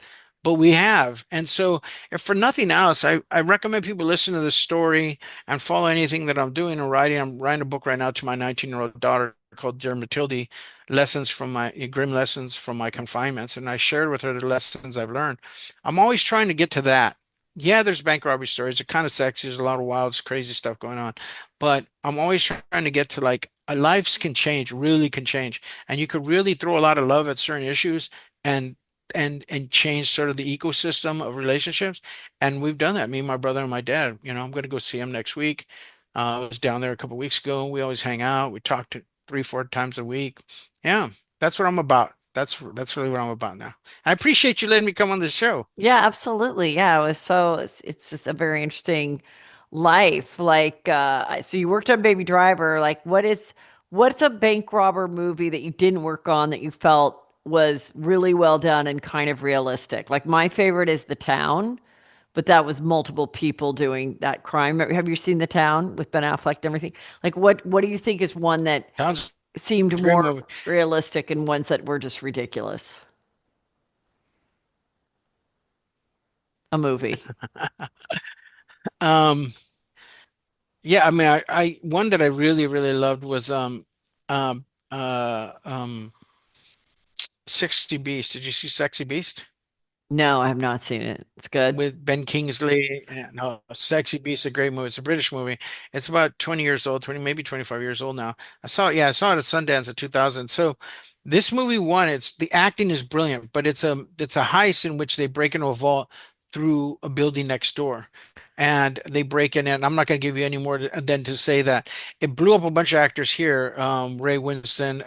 but we have. And so, if for nothing else, I recommend people listen to this story and follow anything that I'm doing and writing. I'm writing a book right now to my 19-year-old daughter called Dear Matilde, Lessons from My Grim Lessons from My Confinements. And I shared with her the lessons I've learned. I'm always trying to get to that. Yeah, there's bank robbery stories. They're kind of sexy. There's a lot of wild, crazy stuff going on. But I'm always trying to get to like lives can change, really can change. And you could really throw a lot of love at certain issues and and change sort of the ecosystem of relationships. And we've done that. Me, my brother, and my dad. I'm going to go see him next week. I was down there a couple weeks ago. We always hang out. We talk to three, four times a week. Yeah, that's what I'm about. That's really what I'm about now. I appreciate you letting me come on the show. Yeah, absolutely. Yeah, it was it's just a very interesting life. Like so you worked on Baby Driver. Like what's a bank robber movie that you didn't work on that you felt was really well done and kind of realistic? Like my favorite is The Town, but that was multiple people doing that crime. Have you seen The Town with Ben Affleck and everything? Like what do you think is one that Sounds seemed a great more movie. realistic and ones that were just ridiculous? A movie. Um, yeah, I mean, I one that I really, really loved was um, uh, um, Sexy Beast. Did you see Sexy Beast? No, I have not seen it. It's good. With Ben Kingsley. And, no, Sexy Beast, a great movie. It's a British movie. It's about 20 years old, 20, maybe 25 years old now. I saw it at Sundance in 2000. So this movie won. It's the acting is brilliant, but it's a heist in which they break into a vault through a building next door. And they break in, and I'm not going to give you any more than to say that it blew up a bunch of actors here. Ray Winston,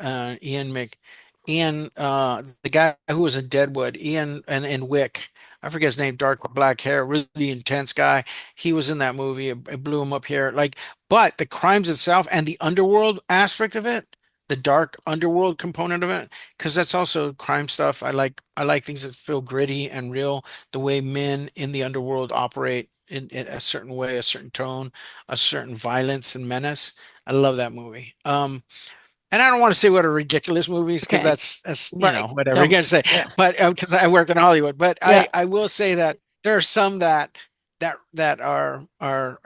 the guy who was in Deadwood, Ian and Wick. I forget his name, dark black hair, really intense guy. He was in that movie. It blew him up here. Like, but the crimes itself and the underworld aspect of it, the dark underworld component of it, because that's also crime stuff. I like things that feel gritty and real, the way men in the underworld operate in a certain way, a certain tone, a certain violence and menace. I love that movie. And I don't want to say what a ridiculous movies because Okay. that's Right. whatever you're Don't. gonna say. Yeah. But because I work in Hollywood, but Yeah. I will say that there are some that are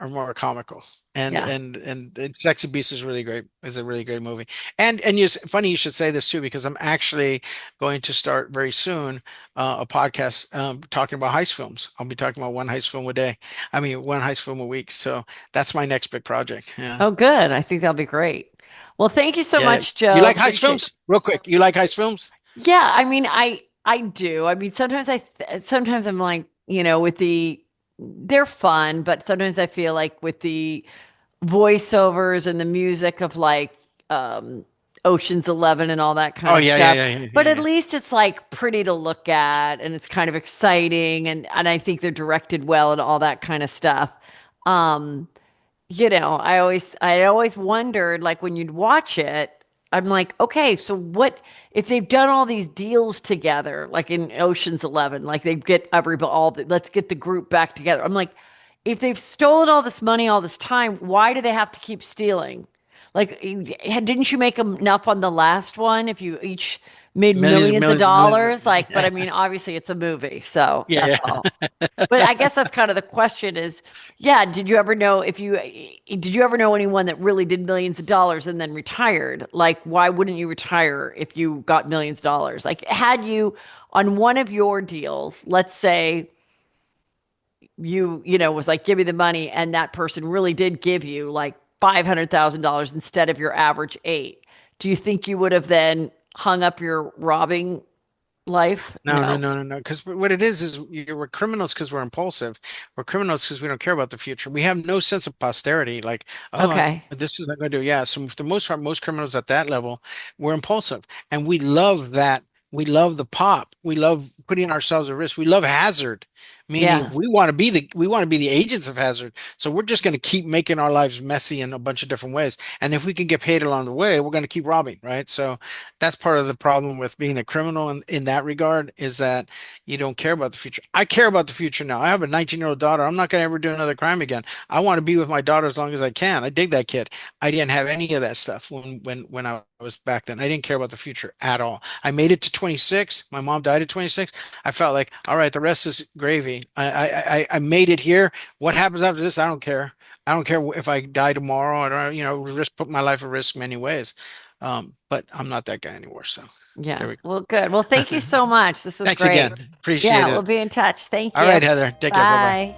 more comical. Yeah. Sexy Beast is really great. Is a really great movie. Funny you should say this too because I'm actually going to start very soon a podcast talking about heist films. I'll be talking about one heist film a day. I mean, one heist film a week. So that's my next big project. Yeah. Oh, good. I think that'll be great. Well, thank you so Yeah. much, You Joe. like heist Appreciate. films? Real quick, you like heist films? Yeah, I mean, I do. I mean, sometimes I'm like, with they're fun, but sometimes I feel like with the voiceovers and the music of like Ocean's 11 and all that kind Oh of yeah, yeah, stuff. yeah, yeah, But yeah, at yeah. least it's like pretty to look at and it's kind of exciting and I think they're directed well and all that kind of stuff. Um, I always wondered, like when you'd watch it, I'm like, okay, so what if they've done all these deals together, like in Ocean's 11, like they get everybody, let's get the group back together. I'm like, if they've stolen all this money all this time, why do they have to keep stealing? Like, didn't you make enough on the last one if you each made Millions and millions of millions and millions. dollars? Like, but Yeah, I mean, obviously it's a movie, so that's yeah, all. yeah. But I guess that's kind of the question is, yeah, did you ever know anyone that really did millions of dollars and then retired? Like, why wouldn't you retire if you got millions of dollars? Like, had you on one of your deals, let's say was like, give me the money, and that person really did give you like $500,000 instead of your average eight. Do you think you would have then hung up your robbing life? No, no, No. no, no, no. Because what it is we're criminals because we're impulsive. We're criminals because we don't care about the future. We have no sense of posterity. Like, oh, Okay. this is not going to do. Yeah. So for the most part, most criminals at that level, we're impulsive, and we love that. We love the pop. We love putting ourselves at risk. We love hazard. meaning Yeah. we want to be the agents of hazard. So we're just going to keep making our lives messy in a bunch of different ways. And if we can get paid along the way, we're going to keep robbing, right? So that's part of the problem with being a criminal in that regard is that you don't care about the future. I care about the future now. I have a 19-year-old daughter. I'm not going to ever do another crime again. I want to be with my daughter as long as I can. I dig that kid. I didn't have any of that stuff when I was back then. I didn't care about the future at all. I made it to 26. My mom died at 26. I felt like, all right, the rest is gravy. I made it here. What happens after this? I don't care. I don't care if I die tomorrow. I don't, risk put my life at risk many ways. But I'm not that guy anymore. So there Yeah. we Well, good. Well, go. thank you so much. This was Thanks great. again. Appreciate Yeah, we'll it. be in touch. Thank All you. right, Heather. Take care. Bye bye. Bye.